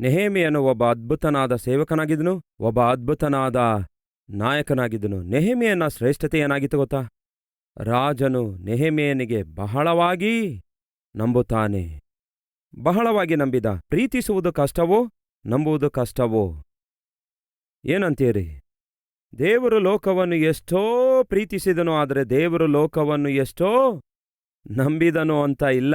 ನೆಹೆಮೀಯನು ಒಬ್ಬ ಅದ್ಭುತನಾದ ಸೇವಕನಾಗಿದ್ದನು, ಒಬ್ಬ ಅದ್ಭುತನಾದ ನಾಯಕನಾಗಿದ್ದನು. ನೆಹೆಮೀಯನ ಶ್ರೇಷ್ಠತೆ ಏನಾಗಿತ್ತು ಗೊತ್ತಾ? ರಾಜನು ನೆಹೆಮೀಯನಿಗೆ ಬಹಳವಾಗಿ ನಂಬುತ್ತಾನೆ. ಬಹಳವಾಗಿ ನಂಬಿದ. ಪ್ರೀತಿಸುವುದು ಕಷ್ಟವೋ, ನಂಬುವುದು ಕಷ್ಟವೋ? ಏನಂತೀರಿ? ದೇವರು ಲೋಕವನ್ನು ಎಷ್ಟೋ ಪ್ರೀತಿಸಿದನು, ಆದರೆ ದೇವರು ಲೋಕವನ್ನು ಎಷ್ಟೋ ನಂಬಿದನು ಅಂತ ಇಲ್ಲ.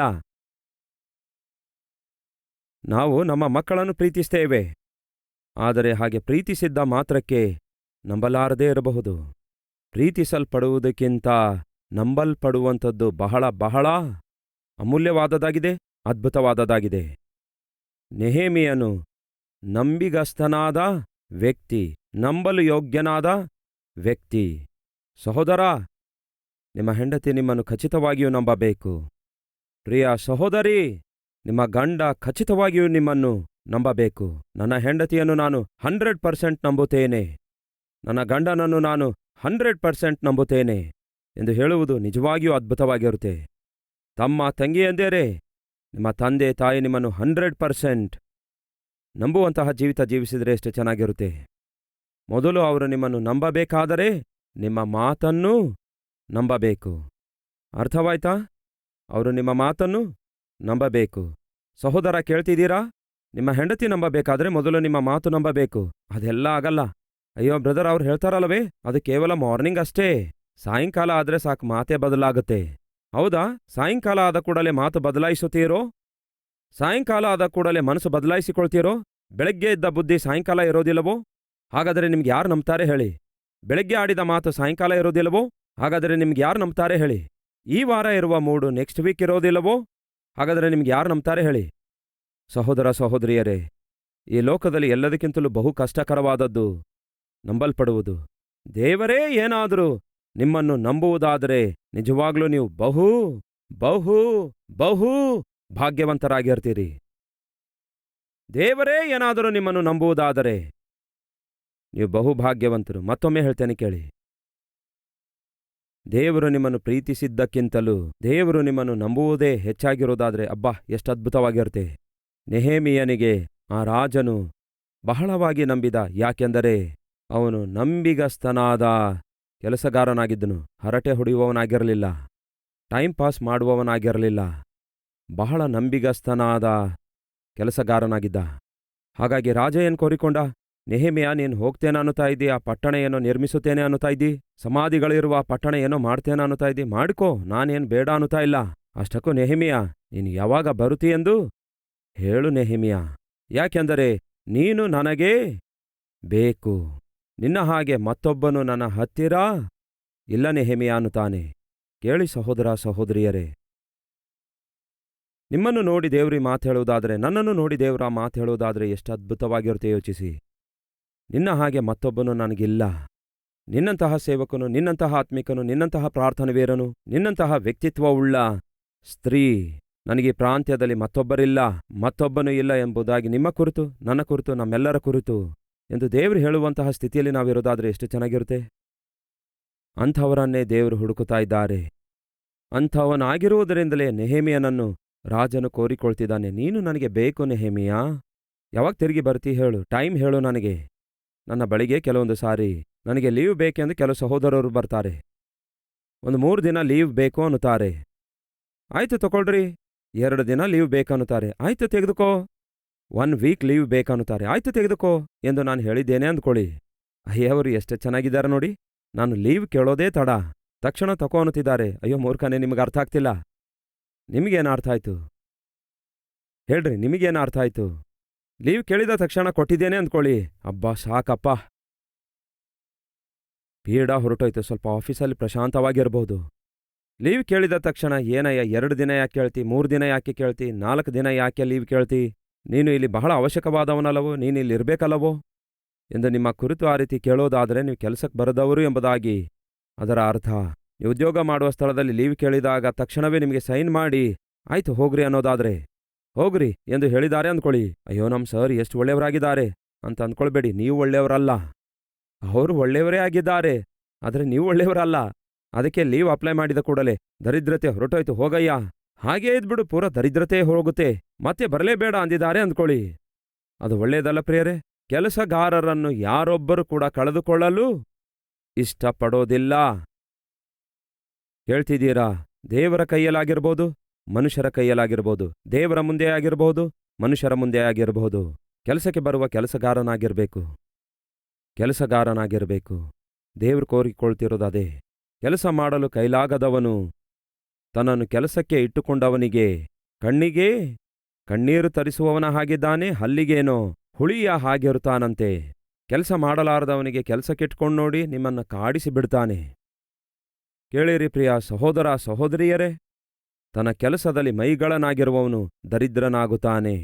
ನಾವು ನಮ್ಮ ಮಕ್ಕಳನ್ನು ಪ್ರೀತಿಸ್ತೇವೆ, ಆದರೆ ಹಾಗೆ ಪ್ರೀತಿಸಿದ್ದ ಮಾತ್ರಕ್ಕೆ ನಂಬಲಾರದೇ ಇರಬಹುದು. ಪ್ರೀತಿಸಲ್ಪಡುವುದಕ್ಕಿಂತ ನಂಬಲ್ಪಡುವಂಥದ್ದು ಬಹಳ ಬಹಳ ಅಮೂಲ್ಯವಾದದ್ದಾಗಿದೆ, ಅದ್ಭುತವಾದದ್ದಾಗಿದೆ. ನೆಹೆಮೀಯನು ನಂಬಿಗಸ್ತನಾದ ವ್ಯಕ್ತಿ, ನಂಬಲು ಯೋಗ್ಯನಾದ ವ್ಯಕ್ತಿ. ಸಹೋದರ, ನಿಮ್ಮ ಹೆಂಡತಿ ನಿಮ್ಮನ್ನು ಖಚಿತವಾಗಿಯೂ ನಂಬಬೇಕು. ಪ್ರಿಯ ಸಹೋದರಿ, ನಿಮ್ಮ ಗಂಡ ಖಚಿತವಾಗಿಯೂ ನಿಮ್ಮನ್ನು ನಂಬಬೇಕು. ನನ್ನ ಹೆಂಡತಿಯನ್ನು ನಾನು 100% ನಂಬುತ್ತೇನೆ, ನನ್ನ ಗಂಡನನ್ನು ನಾನು 100% ನಂಬುತ್ತೇನೆ ಎಂದು ಹೇಳುವುದು ನಿಜವಾಗಿಯೂ ಅದ್ಭುತವಾಗಿರುತ್ತೆ. ತಮ್ಮ ತಂಗಿಯಂದೇರೆ, ನಿಮ್ಮ ತಂದೆ ತಾಯಿ ನಿಮ್ಮನ್ನು 100% ನಂಬುವಂತಹ ಜೀವಿತ ಜೀವಿಸಿದರೆ ಎಷ್ಟು ಚೆನ್ನಾಗಿರುತ್ತೆ. ಮೊದಲು ಅವರು ನಿಮ್ಮನ್ನು ನಂಬಬೇಕಾದರೆ ನಿಮ್ಮ ಮಾತನ್ನೂ ನಂಬಬೇಕು. ಅರ್ಥವಾಯ್ತಾ? ಅವರು ನಿಮ್ಮ ಮಾತನ್ನು ನಂಬಬೇಕು. ಸಹೋದರ, ಕೇಳ್ತಿದ್ದೀರಾ? ನಿಮ್ಮ ಹೆಂಡತಿ ನಂಬಬೇಕಾದ್ರೆ ಮೊದಲು ನಿಮ್ಮ ಮಾತು ನಂಬಬೇಕು. ಅದೆಲ್ಲ ಆಗಲ್ಲ. ಅಯ್ಯೋ ಬ್ರದರ್, ಅವ್ರು ಹೇಳ್ತಾರಲ್ಲವೇ, ಅದು ಕೇವಲ ಮಾರ್ನಿಂಗ್ ಅಷ್ಟೇ, ಸಾಯಂಕಾಲ ಆದ್ರೆ ಸಾಕು ಮಾತೇ ಬದಲಾಗುತ್ತೆ. ಹೌದಾ? ಸಾಯಂಕಾಲ ಆದ ಕೂಡಲೇ ಮಾತು ಬದಲಾಯಿಸುತ್ತೀರೋ? ಸಾಯಂಕಾಲ ಆದ ಕೂಡಲೇ ಮನಸ್ಸು ಬದಲಾಯಿಸಿಕೊಳ್ತೀರೋ? ಬೆಳಗ್ಗೆ ಇದ್ದ ಬುದ್ಧಿ ಸಾಯಂಕಾಲ ಇರೋದಿಲ್ಲವೋ? ಹಾಗಾದರೆ ನಿಮ್ಗೆ ಯಾರು ನಂಬ್ತಾರೆ ಹೇಳಿ? ಬೆಳಗ್ಗೆ ಆಡಿದ ಮಾತು ಸಾಯಂಕಾಲ ಇರೋದಿಲ್ಲವೋ? ಹಾಗಾದರೆ ನಿಮ್ಗೆ ಯಾರು ನಂಬ್ತಾರೆ ಹೇಳಿ? ಈ ವಾರ ಇರುವ ಮೂಡು ನೆಕ್ಸ್ಟ್ ವೀಕ್ ಇರೋದಿಲ್ಲವೋ? ಹಾಗಾದರೆ ನಿಮ್ಗೆ ಯಾರು ನಂಬ್ತಾರೆ ಹೇಳಿ? ಸಹೋದರ ಸಹೋದರಿಯರೇ, ಈ ಲೋಕದಲ್ಲಿ ಎಲ್ಲದಕ್ಕಿಂತಲೂ ಬಹು ಕಷ್ಟಕರವಾದದ್ದು ನಂಬಲ್ಪಡುವುದು. ದೇವರೇ ಏನಾದರೂ ನಿಮ್ಮನ್ನು ನಂಬುವುದಾದರೆ ನಿಜವಾಗ್ಲೂ ನೀವು ಬಹು ಬಹು ಬಹು ಭಾಗ್ಯವಂತರಾಗಿರ್ತೀರಿ. ದೇವರೇ ಏನಾದರೂ ನಿಮ್ಮನ್ನು ನಂಬುವುದಾದರೆ ನೀವು ಬಹುಭಾಗ್ಯವಂತರು. ಮತ್ತೊಮ್ಮೆ ಹೇಳ್ತೇನೆ ಕೇಳಿ. ದೇವರು ನಿಮ್ಮನ್ನು ಪ್ರೀತಿಸಿದ್ದಕ್ಕಿಂತಲೂ ದೇವರು ನಿಮ್ಮನ್ನು ನಂಬುವುದೇ ಹೆಚ್ಚಾಗಿರೋದಾದರೆ ಅಬ್ಬಾ, ಎಷ್ಟು ಅದ್ಭುತವಾಗಿರುತ್ತೆ. ನೆಹೆಮೀಯನಿಗೆ ಆ ರಾಜನು ಬಹಳವಾಗಿ ನಂಬಿದ. ಯಾಕೆಂದರೆ ಅವನು ನಂಬಿಗಸ್ತನಾದ ಕೆಲಸಗಾರನಾಗಿದ್ದನು. ಹರಟೆ ಹೊಡೆಯುವವನಾಗಿರಲಿಲ್ಲ, ಟೈಮ್ ಪಾಸ್ ಮಾಡುವವನಾಗಿರಲಿಲ್ಲ, ಬಹಳ ನಂಬಿಗಸ್ತನಾದ ಕೆಲಸಗಾರನಾಗಿದ್ದ. ಹಾಗಾಗಿ ರಾಜ ಏನು ಕೋರಿಕೊಂಡ? ನೆಹೆಮೀಯ, ನೀನು ಹೋಗ್ತೇನೆ ಅನ್ನುತ್ತಾ ಇದ್ದಿ, ಆ ಪಟ್ಟಣ ಏನೋ ನಿರ್ಮಿಸುತ್ತೇನೆ ಅನ್ನುತ್ತಾ ಇದ್ದಿ, ಸಮಾಧಿಗಳಿರುವ ಆ ಪಟ್ಟಣ ಏನೋ ಮಾಡ್ತೇನೆ ಅನ್ನುತ್ತಾ ಇದ್ದಿ, ಮಾಡ್ಕೋ, ನಾನೇನು ಬೇಡ ಅನ್ನುತ್ತಾ ಇಲ್ಲ. ಅಷ್ಟಕ್ಕೂ ನೆಹೆಮೀಯ, ನೀನು ಯಾವಾಗ ಬರುತ್ತೀಯೆಂದು ಹೇಳು ನೆಹೆಮೀಯ, ಯಾಕೆಂದರೆ ನೀನು ನನಗೇ ಬೇಕು, ನಿನ್ನ ಹಾಗೆ ಮತ್ತೊಬ್ಬನು ನನ್ನ ಹತ್ತಿರ ಇಲ್ಲ ನೆಹೆಮೀಯ ಅನ್ನುತ್ತಾನೆ. ಕೇಳಿ ಸಹೋದರ ಸಹೋದರಿಯರೇ, ನಿಮ್ಮನ್ನು ನೋಡಿ ದೇವ್ರಿ ಮಾತು ಹೇಳುವುದಾದರೆ, ನನ್ನನ್ನು ನೋಡಿ ದೇವ್ರ ಮಾತು ಹೇಳುವುದಾದರೆ ಎಷ್ಟು ಅದ್ಭುತವಾಗಿರುತ್ತೆ ಯೋಚಿಸಿ. ನಿನ್ನ ಹಾಗೆ ಮತ್ತೊಬ್ಬನು ನನಗಿಲ್ಲ. ನಿನ್ನಂತಹ ಸೇವಕನು, ನಿನ್ನಂತಹ ಆತ್ಮಿಕನು, ನಿನ್ನಂತಹ ಪ್ರಾರ್ಥನವೀರನು, ನಿನ್ನಂತಹ ವ್ಯಕ್ತಿತ್ವವುಳ್ಳ ಸ್ತ್ರೀ ನನಗೆ ಪ್ರಾಂತ್ಯದಲ್ಲಿ ಮತ್ತೊಬ್ಬನೂ ಇಲ್ಲ ಎಂಬುದಾಗಿ ನಿಮ್ಮ ಕುರಿತು, ನನ್ನ ಕುರಿತು, ನಮ್ಮೆಲ್ಲರ ಕುರಿತು ಎಂದು ದೇವರು ಹೇಳುವಂತಹ ಸ್ಥಿತಿಯಲ್ಲಿ ನಾವಿರೋದಾದರೆ ಎಷ್ಟು ಚೆನ್ನಾಗಿರುತ್ತೆ. ಅಂಥವರನ್ನೇ ದೇವರು ಹುಡುಕುತ್ತಾ ಇದ್ದಾರೆ. ಅಂಥವನಾಗಿರುವುದರಿಂದಲೇ ನೆಹೆಮೀಯನನ್ನು ರಾಜನು ಕೋರಿಕೊಳ್ತಿದ್ದಾನೆ. ನೀನು ನನಗೆ ಬೇಕು ನೆಹೆಮೀಯ, ಯಾವಾಗ ತಿರುಗಿ ಬರ್ತಿ ಹೇಳು, ಟೈಮ್ ಹೇಳು ನನಗೆ. ನನ್ನ ಬಳಿಗೆ ಕೆಲವೊಂದು ಸಾರಿ ನನಗೆ ಲೀವ್ ಬೇಕೆಂದು ಕೆಲವು ಸಹೋದರರು ಬರ್ತಾರೆ. 3 ದಿನ ಲೀವ್ ಬೇಕು ಅನ್ನುತ್ತಾರೆ. ಆಯ್ತು ತಗೊಳ್ರಿ. 2 ದಿನ ಲೀವ್ ಬೇಕನ್ನುತ್ತಾರೆ. ಆಯ್ತು ತೆಗೆದುಕೋ. 1 ವೀಕ್ ಲೀವ್ ಬೇಕನ್ನುತ್ತಾರೆ. ಆಯ್ತು ತೆಗೆದುಕೋ ಎಂದು ನಾನು ಹೇಳಿದ್ದೇನೆ ಅಂದ್ಕೊಳ್ಳಿ. ಅಯ್ಯವರು ಎಷ್ಟು ಚೆನ್ನಾಗಿದ್ದಾರೆ ನೋಡಿ. ನಾನು ಲೀವ್ ಕೇಳೋದೇ ತಡ, ತಕ್ಷಣ ತಕೋ ಅನ್ನುತ್ತಿದ್ದಾರೆ. ಅಯ್ಯೋ ಮೂರ್ಖನೇ, ನಿಮಗೆ ಅರ್ಥ ಆಗ್ತಿಲ್ಲ. ನಿಮಗೇನು ಅರ್ಥ ಆಯ್ತು ಹೇಳ್ರಿ? ನಿಮಗೇನು ಅರ್ಥ ಆಯ್ತು? ಲೀವ್ ಕೇಳಿದ ತಕ್ಷಣ ಕೊಟ್ಟಿದ್ದೇನೆ ಅಂದ್ಕೊಳ್ಳಿ. ಅಬ್ಬಾ ಸಾಕಪ್ಪ, ಪೀಡ ಹೊರಟೋಯ್ತು, ಸ್ವಲ್ಪ ಆಫೀಸಲ್ಲಿ ಪ್ರಶಾಂತವಾಗಿರ್ಬೋದು. ಲೀವ್ ಕೇಳಿದ ತಕ್ಷಣ ಏನಯ್ಯ 2 ದಿನ ಯಾಕೆ ಕೇಳ್ತಿ, 3 ದಿನ ಯಾಕೆ ಕೇಳ್ತಿ, 4 ದಿನ ಯಾಕೆ ಲೀವ್ ಕೇಳ್ತಿ, ನೀನು ಇಲ್ಲಿ ಬಹಳ ಅವಶ್ಯಕವಾದವನಲ್ಲವೋ, ನೀನು ಇಲ್ಲಿ ಇರಬೇಕಲ್ಲವೋ ಎಂದು ನಿಮ್ಮ ಕುರಿತು ಆ ರೀತಿ ಕೇಳೋದಾದರೆ ನೀವು ಕೆಲಸಕ್ಕೆ ಬರದವರು ಎಂಬುದಾಗಿ ಅದರ ಅರ್ಥ. ನೀವು ಉದ್ಯೋಗ ಮಾಡುವ ಸ್ಥಳದಲ್ಲಿ ಲೀವ್ ಕೇಳಿದಾಗ ತಕ್ಷಣವೇ ನಿಮಗೆ ಸೈನ್ ಮಾಡಿ ಆಯ್ತು ಹೋಗ್ರಿ ಅನ್ನೋದಾದರೆ ಹೋಗ್ರಿ ಎಂದು ಹೇಳಿದ್ದಾರೆ ಅಂದ್ಕೊಳ್ಳಿ. ಅಯ್ಯೋ ನಮ್ಮ ಸರ್ ಎಷ್ಟು ಒಳ್ಳೆಯವರಾಗಿದ್ದಾರೆ ಅಂತ ಅಂದ್ಕೊಳ್ಬೇಡಿ. ನೀವು ಒಳ್ಳೆಯವರಲ್ಲ, ಅವರು ಒಳ್ಳೆಯವರೇ ಆಗಿದ್ದಾರೆ, ಆದರೆ ನೀವು ಒಳ್ಳೆಯವರಲ್ಲ. ಅದಕ್ಕೆ ಲೀವ್ ಅಪ್ಲೈ ಮಾಡಿದ ಕೂಡಲೇ ದರಿದ್ರತೆ ಹೊರಟೋಯ್ತು, ಹೋಗಯ್ಯ, ಹಾಗೇ ಇದ್ಬಿಡು, ಪೂರ ದರಿದ್ರತೆ ಹೋಗುತ್ತೆ, ಮತ್ತೆ ಬರಲೇಬೇಡ ಅಂದಿದ್ದಾರೆ ಅಂದ್ಕೊಳ್ಳಿ. ಅದು ಒಳ್ಳೆಯದಲ್ಲ ಪ್ರಿಯರೇ. ಕೆಲಸಗಾರರನ್ನು ಯಾರೊಬ್ಬರು ಕೂಡ ಕಳೆದುಕೊಳ್ಳಲು ಇಷ್ಟಪಡೋದಿಲ್ಲ. ಹೇಳ್ತಿದ್ದೀರಾ? ದೇವರ ಕೈಯಲ್ಲಾಗಿರ್ಬೋದು, ಮನುಷ್ಯರ ಕೈಯಲ್ಲಾಗಿರ್ಬೋದು, ದೇವರ ಮುಂದೆ ಆಗಿರಬಹುದು, ಮನುಷ್ಯರ ಮುಂದೆ ಆಗಿರಬಹುದು. ಕೆಲಸಕ್ಕೆ ಬರುವ ಕೆಲಸಗಾರನಾಗಿರಬೇಕು. ದೇವರು ಕೋರಿಕೊಳ್ತಿರೋದು ಅದೇ. ಕೆಲಸ ಮಾಡಲು ಕೈಲಾಗದವನು ತನ್ನನ್ನು ಕೆಲಸಕ್ಕೆ ಇಟ್ಟುಕೊಂಡವನಿಗೆ ಕಣ್ಣಿಗೆ ಕಣ್ಣೀರು ತರಿಸುವವನ ಹಾಗಿದ್ದಾನೆ, ಹಲ್ಲಿಗೇನೋ ಹುಳಿಯ ಹಾಗಿರುತ್ತಾನಂತೆ. ಕೆಲಸ ಮಾಡಲಾರದವನಿಗೆ ಕೆಲಸಕ್ಕಿಟ್ಕೊಂಡು ನೋಡಿ ನಿಮ್ಮನ್ನು ಕಾಡಿಸಿ ಬಿಡ್ತಾನೆ. ಕೇಳಿರಿ ಪ್ರಿಯ ಸಹೋದರ ಸಹೋದರಿಯರೇ, ತನ್ನ ಕೆಲಸದಲ್ಲಿ ಮೈಗಳನಾಗಿರುವವನು ದರಿದ್ರನಾಗುತ್ತಾನೆ.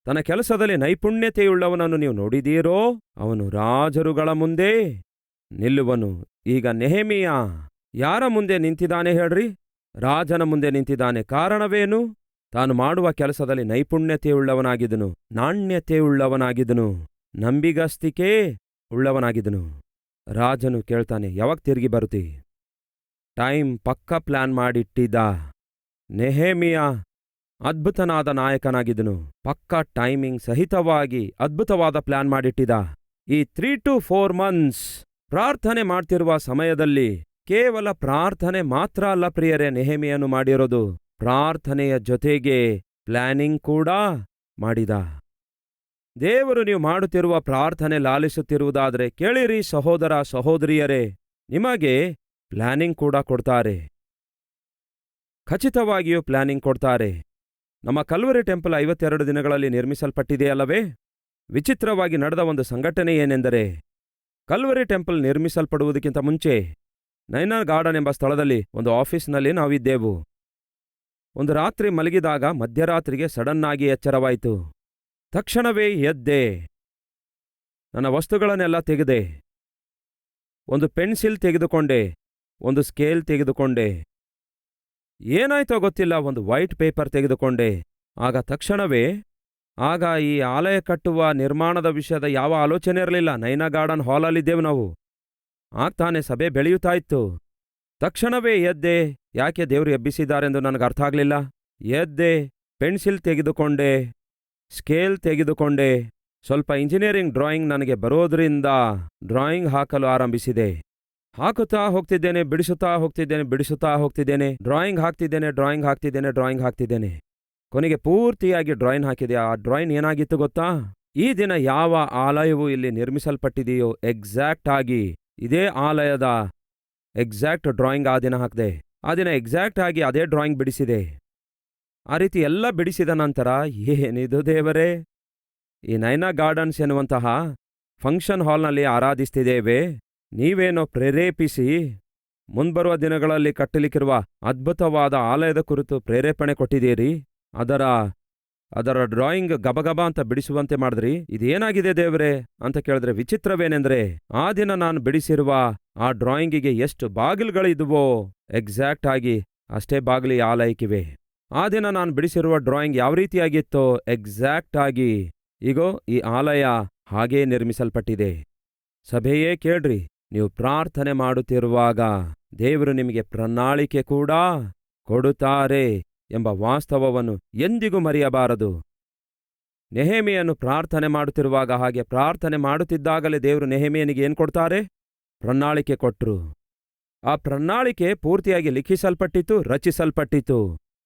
ತನ್ನ ಕೆಲಸದಲ್ಲಿ ನೈಪುಣ್ಯತೆಯುಳ್ಳವನನ್ನು ನೀವು ನೋಡಿದೀರೋ? ಅವನು ರಾಜರುಗಳ ಮುಂದೆ ನಿಲ್ಲುವನು. ಈಗ ನೆಹೆಮೀಯ ಯಾರ ಮುಂದೆ ನಿಂತಿದ್ದಾನೆ ಹೇಳ್ರಿ? ರಾಜನ ಮುಂದೆ ನಿಂತಿದ್ದಾನೆ. ಕಾರಣವೇನು? ತಾನು ಮಾಡುವ ಕೆಲಸದಲ್ಲಿ ನೈಪುಣ್ಯತೆಯುಳ್ಳವನಾಗಿದ್ದನು, ನಾಣ್ಯತೆಯುಳ್ಳವನಾಗಿದ್ದನು, ನಂಬಿಗಸ್ತಿಕೆ ಉಳ್ಳವನಾಗಿದ್ದನು. ರಾಜನು ಕೇಳ್ತಾನೆ, ಯಾವಾಗ ತಿರುಗಿ ಬರುತ್ತಿ? ಟೈಮ್ ಪಕ್ಕ ಪ್ಲಾನ್ ಮಾಡಿಟ್ಟಿದ್ದ. ನೆಹೆಮೀಯ ಅದ್ಭುತನಾದ ನಾಯಕನಾಗಿದ್ದನು. ಪಕ್ಕ ಟೈಮಿಂಗ್ ಸಹಿತವಾಗಿ ಅದ್ಭುತವಾದ ಪ್ಲಾನ್ ಮಾಡಿಟ್ಟಿದ್ದ. ಈ 3 to 4 months ಪ್ರಾರ್ಥನೆ ಮಾಡ್ತಿರುವ ಸಮಯದಲ್ಲಿ ಕೇವಲ ಪ್ರಾರ್ಥನೆ ಮಾತ್ರ ಅಲ್ಲ ಪ್ರಿಯರೇ ನೆಹೆಮೀಯನು ಮಾಡಿರೋದು, ಪ್ರಾರ್ಥನೆಯ ಜೊತೆಗೆ ಪ್ಲಾನಿಂಗ್ ಕೂಡ ಮಾಡಿದ. ದೇವರು ನೀವು ಮಾಡುತ್ತಿರುವ ಪ್ರಾರ್ಥನೆ ಲಾಲಿಸುತ್ತಿರುವುದಾದರೆ ಕೇಳಿರಿ ಸಹೋದರ ಸಹೋದರಿಯರೇ, ನಿಮಗೆ ಪ್ಲಾನಿಂಗ್ ಕೂಡ ಕೊಡ್ತಾರೆ. ಖಚಿತವಾಗಿಯೂ ಪ್ಲಾನಿಂಗ್ ಕೊಡ್ತಾರೆ. ನಮ್ಮ ಕಲ್ವರಿ ಟೆಂಪಲ್ 52 ದಿನಗಳಲ್ಲಿ ನಿರ್ಮಿಸಲ್ಪಟ್ಟಿದೆಯಲ್ಲವೇ? ವಿಚಿತ್ರವಾಗಿ ನಡೆದ ಒಂದು ಸಂಘಟನೆ ಏನೆಂದರೆ, ಕಲ್ವರಿ ಟೆಂಪಲ್ ನಿರ್ಮಿಸಲ್ಪಡುವುದಕ್ಕಿಂತ ಮುಂಚೆ ನೈನಾ ಗಾರ್ಡನ್ ಎಂಬ ಸ್ಥಳದಲ್ಲಿ ಒಂದು ಆಫೀಸ್ನಲ್ಲಿ ನಾವಿದ್ದೆವು. ಒಂದು ರಾತ್ರಿ ಮಲಗಿದಾಗ ಮಧ್ಯರಾತ್ರಿಗೆ ಸಡನ್ನಾಗಿ ಎಚ್ಚರವಾಯಿತು. ತಕ್ಷಣವೇ ಎದ್ದೆ, ನನ್ನ ವಸ್ತುಗಳನ್ನೆಲ್ಲ ತೆಗೆದೆ, ಒಂದು ಪೆನ್ಸಿಲ್ ತೆಗೆದುಕೊಂಡೆ, ಒಂದು ಸ್ಕೇಲ್ ತೆಗೆದುಕೊಂಡೆ, ಏನಾಯ್ತೋ ಗೊತ್ತಿಲ್ಲ, ಒಂದು ವೈಟ್ ಪೇಪರ್ ತೆಗೆದುಕೊಂಡೆ. ಆಗ ಈ ಆಲಯ ಕಟ್ಟುವ ನಿರ್ಮಾಣದ ವಿಷಯದ ಯಾವ ಆಲೋಚನೆ ಇರಲಿಲ್ಲ. ನೈನಾ ಗಾರ್ಡನ್ ಹಾಲಲ್ಲಿದ್ದೆವು ನಾವು. ಆಗ್ತಾನೆ ಸಭೆ ಬೆಳೆಯುತ್ತಾ ಇತ್ತು. ತಕ್ಷಣವೇ ಎದ್ದೆ. ಯಾಕೆ ದೇವರು ಎಬ್ಬಿಸಿದ್ದಾರೆಂದು ನನಗೆ ಅರ್ಥ ಆಗಲಿಲ್ಲ. ಎದ್ದೆ, ಪೆನ್ಸಿಲ್ ತೆಗೆದುಕೊಂಡೆ, ಸ್ಕೇಲ್ ತೆಗೆದುಕೊಂಡೆ, ಸ್ವಲ್ಪ ಇಂಜಿನಿಯರಿಂಗ್ ಡ್ರಾಯಿಂಗ್ ನನಗೆ ಬರೋದ್ರಿಂದ ಡ್ರಾಯಿಂಗ್ ಹಾಕಲು ಆರಂಭಿಸಿದೆ. ಹಾಕುತ್ತಾ ಹೋಗ್ತಿದ್ದೇನೆ, ಬಿಡಿಸುತ್ತಾ ಹೋಗ್ತಿದ್ದೇನೆ, ಡ್ರಾಯಿಂಗ್ ಹಾಕ್ತಿದ್ದೇನೆ. ಕೊನೆಗೆ ಪೂರ್ತಿಯಾಗಿ ಡ್ರಾಯಿಂಗ್ ಹಾಕಿದೆ. ಆ ಡ್ರಾಯಿಂಗ್ ಏನಾಗಿತ್ತು ಗೊತ್ತಾ? ಈ ದಿನ ಯಾವ ಆಲಯವು ಇಲ್ಲಿ ನಿರ್ಮಿಸಲ್ಪಟ್ಟಿದೆಯೋ ಎಕ್ಸಾಕ್ಟ್ ಆಗಿ ಇದೇ ಆಲಯದ ಎಕ್ಸಾಕ್ಟ್ ಡ್ರಾಯಿಂಗ್ ಆ ದಿನ ಹಾಕಿದೆ. ಆ ದಿನ ಎಕ್ಸಾಕ್ಟ್ ಆಗಿ ಅದೇ ಡ್ರಾಯಿಂಗ್ ಬಿಡಿಸಿದೆ. ಆ ರೀತಿ ಎಲ್ಲ ಬಿಡಿಸಿದ ನಂತರ, ಏನಿದು ದೇವರೇ, ಈ ನೈನಾ ಗಾರ್ಡನ್ಸ್ ಎನ್ನುವಂತಹ ಫಂಕ್ಷನ್ ಹಾಲ್ನಲ್ಲಿ ಆರಾಧಿಸ್ತಿದ್ದೇವೆ, ನೀವೇನೋ ಪ್ರೇರೇಪಿಸಿ ಮುಂಬರುವ ದಿನಗಳಲ್ಲಿ ಕಟ್ಟಲಿಕ್ಕಿರುವ ಅದ್ಭುತವಾದ ಆಲಯದ ಕುರಿತು ಪ್ರೇರೇಪಣೆ ಕೊಟ್ಟಿದ್ದೀರಿ. ಅದರ ಡ್ರಾಯಿಂಗ್ ಗಬಗಬ ಅಂತ ಬಿಡಿಸುವಂತೆ ಮಾಡಿದ್ರಿ. ಇದೇನಾಗಿದೆ ದೇವ್ರೆ ಅಂತ ಕೇಳಿದ್ರೆ, ವಿಚಿತ್ರವೇನೆಂದ್ರೆ ಆ ದಿನ ನಾನು ಬಿಡಿಸಿರುವ ಆ ಡ್ರಾಯಿಂಗಿಗೆ ಎಷ್ಟು ಬಾಗಿಲುಗಳಿದ್ವೋ ಎಕ್ಸಾಕ್ಟ್ ಆಗಿ ಅಷ್ಟೇ ಬಾಗಿಲು ಈ ಆಲಯಕ್ಕಿವೆ. ಆ ದಿನ ನಾನು ಬಿಡಿಸಿರುವ ಡ್ರಾಯಿಂಗ್ ಯಾವ ರೀತಿಯಾಗಿತ್ತೋ ಎಕ್ಸಾಕ್ಟ್ ಆಗಿ ಈಗೋ ಈ ಆಲಯ ಹಾಗೇ ನಿರ್ಮಿಸಲ್ಪಟ್ಟಿದೆ. ಸಭೆಯೇ ಕೇಳ್ರಿ, ನೀವು ಪ್ರಾರ್ಥನೆ ಮಾಡುತ್ತಿರುವಾಗ ದೇವರು ನಿಮಗೆ ಪ್ರಣಾಳಿಕೆ ಕೂಡ ಕೊಡುತ್ತಾರೆ ಎಂಬ ವಾಸ್ತವವನ್ನು ಎಂದಿಗೂ ಮರೆಯಬಾರದು. ನೆಹೆಮೀಯನು ಪ್ರಾರ್ಥನೆ ಮಾಡುತ್ತಿರುವಾಗ, ಹಾಗೆ ಪ್ರಾರ್ಥನೆ ಮಾಡುತ್ತಿದ್ದಾಗಲೇ ದೇವರು ನೆಹೆಮೀಯನಿಗೆ ಏನು ಕೊಡ್ತಾರೆ? ಪ್ರಣಾಳಿಕೆ ಕೊಟ್ರು. ಆ ಪ್ರಣಾಳಿಕೆ ಪೂರ್ತಿಯಾಗಿ ಲಿಖಿಸಲ್ಪಟ್ಟಿತು, ರಚಿಸಲ್ಪಟ್ಟಿತು.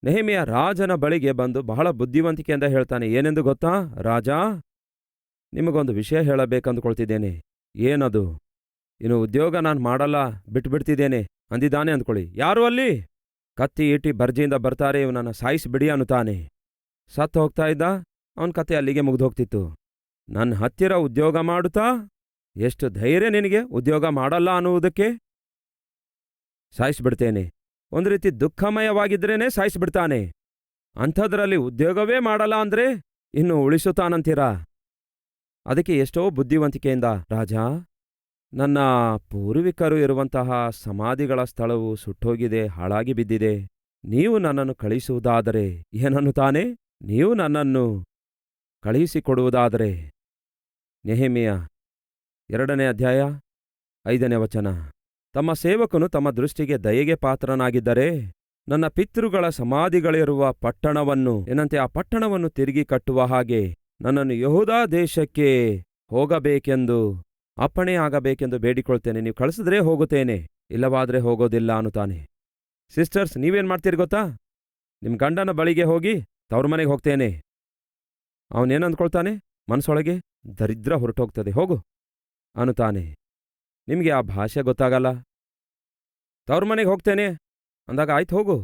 ನೆಹೆಮೀಯ ರಾಜನ ಬಳಿಗೆ ಬಂದು ಬಹಳ ಬುದ್ಧಿವಂತಿಕೆಯಿಂದ ಹೇಳ್ತಾನೆ, ಏನೆಂದು ಗೊತ್ತಾ ರಾಜ, ನಿಮಗೊಂದು ವಿಷಯ ಹೇಳಬೇಕಂದುಕೊಳ್ತಿದ್ದೇನೆ. ಏನದು? ಇನ್ನು ಉದ್ಯೋಗ ನಾನು ಮಾಡಲ್ಲ, ಬಿಟ್ಬಿಡ್ತಿದ್ದೇನೆ ಅಂದಿದ್ದಾನೆ ಅಂದ್ಕೊಳ್ಳಿ. ಯಾರು ಅಲ್ಲಿ? ಕತ್ತಿ ಈಟಿ ಬರ್ಜಿಯಿಂದ ಬರ್ತಾರೆ, ಇವನನ್ನು ಸಾಯಿಸಿಬಿಡಿ ಅನ್ನುತ್ತಾನೆ. ಸತ್ತು ಹೋಗ್ತಾ ಇದ್ದ, ಅವನ ಕತೆ ಅಲ್ಲಿಗೆ ಮುಗಿದೋಗ್ತಿತ್ತು. ನನ್ನ ಹತ್ತಿರ ಉದ್ಯೋಗ ಮಾಡುತ್ತಾ ಎಷ್ಟು ಧೈರ್ಯ ನಿನಗೆ? ಉದ್ಯೋಗ ಮಾಡಲ್ಲ ಅನ್ನುವುದಕ್ಕೆ? ಸಾಯಿಸಿಬಿಡ್ತೇನೆ. ಒಂದು ರೀತಿ ದುಃಖಮಯವಾಗಿದ್ರೇನೆ ಸಾಯಿಸಿಬಿಡ್ತಾನೆ. ಅಂಥದ್ರಲ್ಲಿ ಉದ್ಯೋಗವೇ ಮಾಡಲ್ಲ ಅಂದ್ರೆ ಇನ್ನು ಉಳಿಸುತ್ತಾನಂತೀರಾ? ಅದಕ್ಕೆ ಎಷ್ಟೋ ಬುದ್ಧಿವಂತಿಕೆಯಿಂದ, ರಾಜ, ನನ್ನ ಪೂರ್ವಿಕರು ಇರುವಂತಹ ಸಮಾಧಿಗಳ ಸ್ಥಳವು ಸುಟ್ಟೋಗಿದೆ, ಹಾಳಾಗಿ ಬಿದ್ದಿದೆ. ನೀವು ನನ್ನನ್ನು ಕಳಿಸುವುದಾದರೆ ಏನನ್ನುತ್ತಾನೆ? ನೀವು ನನ್ನನ್ನು ಕಳುಹಿಸಿಕೊಡುವುದಾದರೆ. ನೆಹೆಮೀಯ 2ನೇ ಅಧ್ಯಾಯ 5ನೇ ವಚನ. ತಮ್ಮ ಸೇವಕನು ತಮ್ಮ ದೃಷ್ಟಿಗೆ ದಯೆಗೆ ಪಾತ್ರನಾಗಿದ್ದರೆ ನನ್ನ ಪಿತೃಗಳ ಸಮಾಧಿಗಳಿರುವ ಪಟ್ಟಣವನ್ನು ಏನಂತೆ ಆ ಪಟ್ಟಣವನ್ನು ತಿರುಗಿ ಕಟ್ಟುವ ಹಾಗೆ ನನ್ನನ್ನು ಯೆಹೂದ ದೇಶಕ್ಕೆ ಹೋಗಬೇಕೆಂದು ಅಪ್ಪಣೆ ಆಗಬೇಕೆಂದು ಬೇಡಿಕೊಳ್ತೇನೆ. ನೀವು ಕಳಿಸಿದ್ರೆ ಹೋಗುತ್ತೇನೆ, ಇಲ್ಲವಾದರೆ ಹೋಗೋದಿಲ್ಲ ಅನ್ನುತ್ತಾನೆ. ಸಿಸ್ಟರ್ಸ್, ನೀವೇನು ಮಾಡ್ತೀರಿ ಗೊತ್ತಾ? ನಿಮ್ಮ ಗಂಡನ ಬಳಿಗೆ ಹೋಗಿ ತವ್ರ ಮನೆಗೆ ಹೋಗ್ತೇನೆ. ಅವನೇನು ಅಂದ್ಕೊಳ್ತಾನೆ ಮನಸ್ಸೊಳಗೆ? ದರಿದ್ರ ಹೊರಟೋಗ್ತದೆ, ಹೋಗು ಅನ್ನುತ್ತಾನೆ. ನಿಮಗೆ ಆ ಭಾಷೆ ಗೊತ್ತಾಗಲ್ಲ. ತವ್ರ ಮನೆಗೆ ಹೋಗ್ತೇನೆ ಅಂದಾಗ ಆಯ್ತು ಹೋಗು.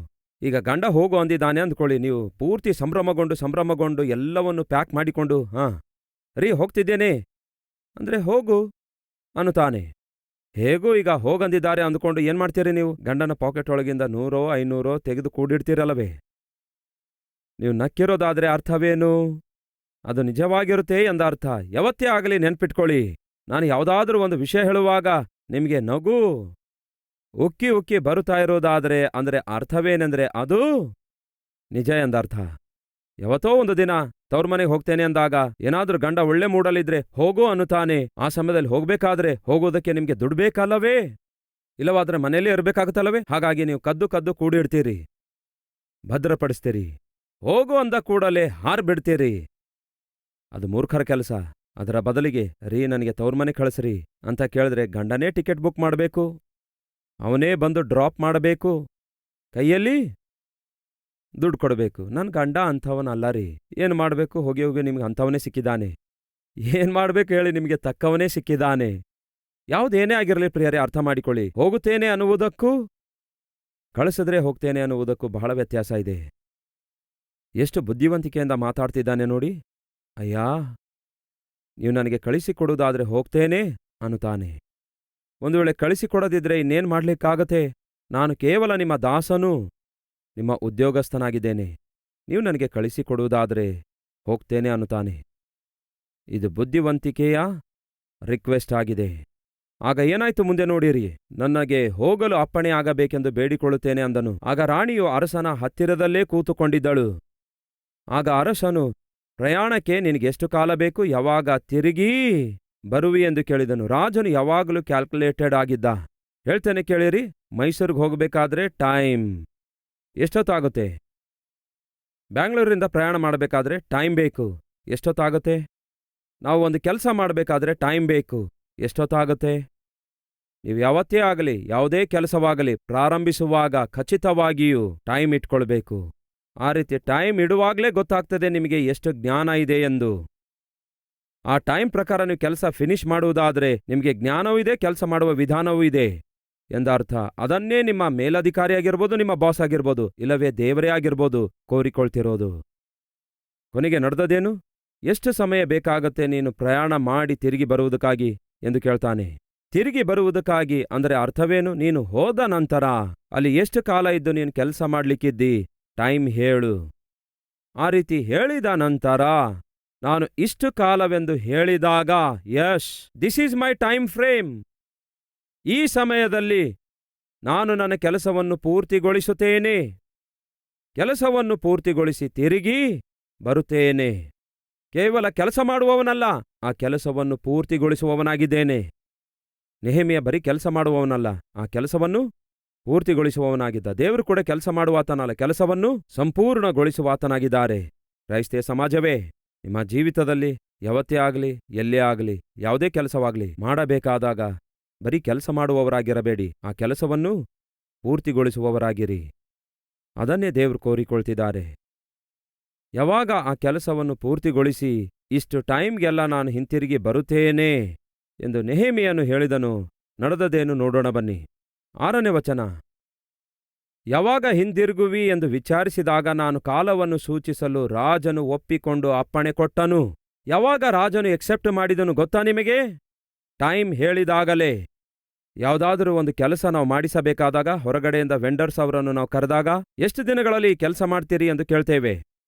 ಈಗ ಗಂಡ ಹೋಗು ಅಂದಿದ್ದಾನೆ ಅಂದ್ಕೊಳ್ಳಿ. ನೀವು ಪೂರ್ತಿ ಸಂಭ್ರಮಗೊಂಡು ಎಲ್ಲವನ್ನು ಪ್ಯಾಕ್ ಮಾಡಿಕೊಂಡು ರೀ ಹೋಗ್ತಿದ್ದೇನೆ ಅಂದರೆ ಹೋಗು ಅನ್ನುತ್ತಾನೆ. ಹೇಗೂ ಈಗ ಹೋಗಂದಿದ್ದಾರೆ ಅಂದ್ಕೊಂಡು ಏನು ಮಾಡ್ತೀರಿ ನೀವು? ಗಂಡನ ಪಾಕೆಟ್ ಒಳಗಿಂದ 100-500 ತೆಗೆದು ಕೂಡಿಡ್ತೀರಲ್ಲವೇ? ನೀವು ನಕ್ಕಿರೋದಾದರೆ ಅರ್ಥವೇನು? ಅದು ನಿಜವಾಗಿರುತ್ತೆ ಎಂದ ಅರ್ಥ. ಯಾವತ್ತೇ ಆಗಲಿ ನೆನ್ಪಿಟ್ಕೊಳ್ಳಿ, ನಾನು ಯಾವುದಾದ್ರೂ ಒಂದು ವಿಷಯ ಹೇಳುವಾಗ ನಿಮಗೆ ನಗು ಉಕ್ಕಿ ಉಕ್ಕಿ ಬರುತ್ತಾ ಇರೋದಾದರೆ ಅಂದರೆ ಅರ್ಥವೇನೆಂದರೆ ಅದು ನಿಜ ಎಂದರ್ಥ. ಯಾವತ್ತೋ ಒಂದು ದಿನ ತವ್ರ ಮನೆಗೆ ಹೋಗ್ತೇನೆ ಅಂದಾಗ ಏನಾದ್ರೂ ಗಂಡ ಒಳ್ಳೆ ಮೂಡಲಿದ್ರೆ ಹೋಗೋ ಅನ್ನುತ್ತಾನೆ. ಆ ಸಮಯದಲ್ಲಿ ಹೋಗ್ಬೇಕಾದ್ರೆ ಹೋಗೋದಕ್ಕೆ ನಿಮ್ಗೆ ದುಡ್ಡು ಬೇಕಲ್ಲವೇ? ಇಲ್ಲವಾದ್ರೆ ಮನೇಲೇ ಇರಬೇಕಾಗುತ್ತಲ್ಲವೇ? ಹಾಗಾಗಿ ನೀವು ಕದ್ದು ಕೂಡಿಡ್ತೀರಿ, ಭದ್ರಪಡಿಸ್ತೀರಿ. ಹೋಗು ಅಂದ ಕೂಡಲೇ ಹಾರ್ಬಿಡ್ತೀರಿ. ಅದು ಮೂರ್ಖರ ಕೆಲಸ. ಅದರ ಬದಲಿಗೆ ರೀ ನನಗೆ ತವ್ರ ಮನೆ ಕಳಿಸ್ರಿ ಅಂತ ಕೇಳಿದ್ರೆ ಗಂಡನೇ ಟಿಕೆಟ್ ಬುಕ್ ಮಾಡಬೇಕು, ಅವನೇ ಬಂದು ಡ್ರಾಪ್ ಮಾಡಬೇಕು, ಕೈಯಲ್ಲಿ ದುಡ್ಡು ಕೊಡಬೇಕು. ನನ್ನ ಗಂಡ ಅಂಥವನಲ್ಲ ರೀ. ಏನು ಮಾಡಬೇಕು? ಹೋಗಿ ನಿಮ್ಗೆ ಅಂಥವನೇ ಸಿಕ್ಕಿದ್ದಾನೆ. ಏನು ಮಾಡಬೇಕು ಹೇಳಿ? ನಿಮಗೆ ತಕ್ಕವನೇ ಸಿಕ್ಕಿದ್ದಾನೆ. ಯಾವುದೇನೇ ಆಗಿರಲಿ ಪ್ರಿಯರೇ, ಅರ್ಥ ಮಾಡಿಕೊಳ್ಳಿ. ಹೋಗುತ್ತೇನೆ ಅನ್ನುವುದಕ್ಕೂ ಕಳಿಸಿದ್ರೆ ಹೋಗ್ತೇನೆ ಅನ್ನುವುದಕ್ಕೂ ಬಹಳ ವ್ಯತ್ಯಾಸ ಇದೆ. ಎಷ್ಟು ಬುದ್ಧಿವಂತಿಕೆಯಿಂದ ಮಾತಾಡ್ತಿದ್ದಾನೆ ನೋಡಿ. ಅಯ್ಯಾ, ನೀವು ನನಗೆ ಕಳಿಸಿಕೊಡುವುದಾದ್ರೆ ಹೋಗ್ತೇನೆ ಅನ್ನುತ್ತಾನೆ. ಒಂದು ವೇಳೆ ಕಳಿಸಿಕೊಡದಿದ್ರೆ ಇನ್ನೇನು ಮಾಡ್ಲಿಕ್ಕಾಗತ್ತೆ? ನಾನು ಕೇವಲ ನಿಮ್ಮ ದಾಸನೂ ನಿಮ್ಮ ಉದ್ಯೋಗಸ್ಥನಾಗಿದ್ದೇನೆ. ನೀವು ನನಗೆ ಕಳಿಸಿಕೊಡುವುದಾದರೆ ಹೋಗ್ತೇನೆ ಅನ್ನುತ್ತಾನೆ. ಇದು ಬುದ್ಧಿವಂತಿಕೆಯ ರಿಕ್ವೆಸ್ಟ್ ಆಗಿದೆ. ಆಗ ಏನಾಯ್ತು ಮುಂದೆ ನೋಡಿರಿ. ನನಗೆ ಹೋಗಲು ಅಪ್ಪಣೆ ಆಗಬೇಕೆಂದು ಬೇಡಿಕೊಳ್ಳುತ್ತೇನೆ ಅಂದನು. ಆಗ ರಾಣಿಯು ಅರಸನ ಹತ್ತಿರದಲ್ಲೇ ಕೂತುಕೊಂಡಿದ್ದಳು. ಆಗ ಅರಸನು, ಪ್ರಯಾಣಕ್ಕೆ ನಿನಗೆಷ್ಟು ಕಾಲ ಬೇಕು? ಯಾವಾಗ ತಿರುಗಿ ಬರುವಿ ಎಂದು ಕೇಳಿದನು. ರಾಜನು ಯಾವಾಗಲೂ ಕ್ಯಾಲ್ಕುಲೇಟೆಡ್ ಆಗಿದ್ದ. ಹೇಳ್ತೇನೆ ಕೇಳಿರಿ, ಮೈಸೂರಿಗೆ ಹೋಗಬೇಕಾದ್ರೆ ಟೈಮ್ ಎಷ್ಟೊತ್ತಾಗುತ್ತೆ? ಬ್ಯಾಂಗ್ಳೂರಿಂದ ಪ್ರಯಾಣ ಮಾಡಬೇಕಾದ್ರೆ ಟೈಮ್ ಬೇಕು. ಎಷ್ಟೊತ್ತಾಗುತ್ತೆ? ನಾವು ಒಂದು ಕೆಲಸ ಮಾಡಬೇಕಾದ್ರೆ ಟೈಮ್ ಬೇಕು. ಎಷ್ಟೊತ್ತಾಗುತ್ತೆ? ನೀವು ಯಾವತ್ತೇ ಆಗಲಿ, ಯಾವುದೇ ಕೆಲಸವಾಗಲಿ ಪ್ರಾರಂಭಿಸುವಾಗ ಖಚಿತವಾಗಿಯೂ ಟೈಮ್ ಇಟ್ಕೊಳ್ಬೇಕು. ಆ ರೀತಿ ಟೈಮ್ ಇಡುವಾಗಲೇ ಗೊತ್ತಾಗ್ತದೆ ನಿಮಗೆ ಎಷ್ಟು ಜ್ಞಾನ ಇದೆ ಎಂದು. ಆ ಟೈಮ್ ಪ್ರಕಾರ ನೀವು ಕೆಲಸ ಫಿನಿಶ್ ಮಾಡುವುದಾದರೆ ನಿಮಗೆ ಜ್ಞಾನವೂ ಇದೆ, ಕೆಲಸ ಮಾಡುವ ವಿಧಾನವೂ ಇದೆ ಎಂದರ್ಥ. ಅದನ್ನೇ ನಿಮ್ಮ ಮೇಲಧಿಕಾರಿಯಾಗಿರ್ಬೋದು, ನಿಮ್ಮ ಬಾಸ್ ಆಗಿರ್ಬೋದು, ಇಲ್ಲವೇ ದೇವರೇ ಆಗಿರ್ಬೋದು ಕೋರಿಕೊಳ್ತಿರೋದು. ಕೊನೆಗೆ ನಡೆದದೇನು? ಎಷ್ಟು ಸಮಯ ಬೇಕಾಗತ್ತೆ ನೀನು ಪ್ರಯಾಣ ಮಾಡಿ ತಿರುಗಿ ಬರುವುದಕ್ಕಾಗಿ ಎಂದು ಕೇಳ್ತಾನೆ. ತಿರುಗಿ ಬರುವುದಕ್ಕಾಗಿ ಅಂದರೆ ಅರ್ಥವೇನು? ನೀನು ಹೋದ ನಂತರ ಅಲ್ಲಿ ಎಷ್ಟು ಕಾಲ ಇದ್ದು ನೀನು ಕೆಲಸ ಮಾಡ್ಲಿಕ್ಕಿದ್ದಿ? ಟೈಮ್ ಹೇಳು. ಆ ರೀತಿ ಹೇಳಿದ ನಂತರ ನಾನು ಇಷ್ಟು ಕಾಲವೆಂದು ಹೇಳಿದಾಗ, Yash, this is my time frame. ಈ ಸಮಯದಲ್ಲಿ ನಾನು ನನ್ನ ಕೆಲಸವನ್ನು ಪೂರ್ತಿಗೊಳಿಸುತ್ತೇನೆ. ಕೆಲಸವನ್ನು ಪೂರ್ತಿಗೊಳಿಸಿ ತಿರುಗಿ ಬರುತ್ತೇನೆ. ಕೇವಲ ಕೆಲಸ ಮಾಡುವವನಲ್ಲ, ಆ ಕೆಲಸವನ್ನು ಪೂರ್ತಿಗೊಳಿಸುವವನಾಗಿದ್ದೇನೆ. ನೆಹೆಮೀಯ ಬರೀ ಕೆಲಸ ಮಾಡುವವನಲ್ಲ, ಆ ಕೆಲಸವನ್ನು ಪೂರ್ತಿಗೊಳಿಸುವವನಾಗಿದ್ದ. ದೇವರು ಕೂಡ ಕೆಲಸ ಮಾಡುವಾತನಲ್ಲ, ಕೆಲಸವನ್ನು ಸಂಪೂರ್ಣಗೊಳಿಸುವಾತನಾಗಿದ್ದಾರೆ. ಕ್ರೈಸ್ತ ಸಮಾಜವೇ, ನಿಮ್ಮ ಜೀವಿತದಲ್ಲಿ ಯಾವತ್ತೇ ಆಗಲಿ, ಎಲ್ಲೇ ಆಗಲಿ, ಯಾವುದೇ ಕೆಲಸವಾಗಲಿ ಮಾಡಬೇಕಾದಾಗ ಬರೀ ಕೆಲಸ ಮಾಡುವವರಾಗಿರಬೇಡಿ, ಆ ಕೆಲಸವನ್ನು ಪೂರ್ತಿಗೊಳಿಸುವವರಾಗಿರಿ. ಅದನ್ನೇ ದೇವರು ಕೋರಿಕೊಳ್ತಿದ್ದಾರೆ. ಯಾವಾಗ ಆ ಕೆಲಸವನ್ನು ಪೂರ್ತಿಗೊಳಿಸಿ ಇಷ್ಟು ಟೈಮ್ಗೆಲ್ಲ ನಾನು ಹಿಂತಿರುಗಿ ಬರುತ್ತೇನೆ ಎಂದು ನೆಹೆಮೀಯನು ಹೇಳಿದನು. ನಡೆದದೇನು ನೋಡೋಣ ಬನ್ನಿ. 6ನೇ ವಚನ. ಯಾವಾಗ ಹಿಂದಿರುಗುವಿ ಎಂದು ವಿಚಾರಿಸಿದಾಗ ನಾನು ಕಾಲವನ್ನು ಸೂಚಿಸಲು ರಾಜನು ಒಪ್ಪಿಕೊಂಡು ಅಪ್ಪಣೆ ಕೊಟ್ಟನು. ಯಾವಾಗ ರಾಜನು ಎಕ್ಸೆಪ್ಟ್ ಮಾಡಿದನು ಗೊತ್ತಾ ನಿಮಗೆ? ಟೈಮ್ ಹೇಳಿದಾಗಲೇ. ಯಾವುದಾದರೂ ಒಂದು ಕೆಲಸ ನಾವು ಮಾಡಿಸಬೇಕಾದಾಗ ಹೊರಗಡೆಯಿಂದ ವೆಂಡರ್ಸ್ ಅವರನ್ನು ನಾವು ಕರೆದಾಗ, ಎಷ್ಟು ದಿನಗಳಲ್ಲಿ ಕೆಲಸ ಮಾಡ್ತೀರಿ ಎಂದು ಕೇಳ್ತೇವೆ.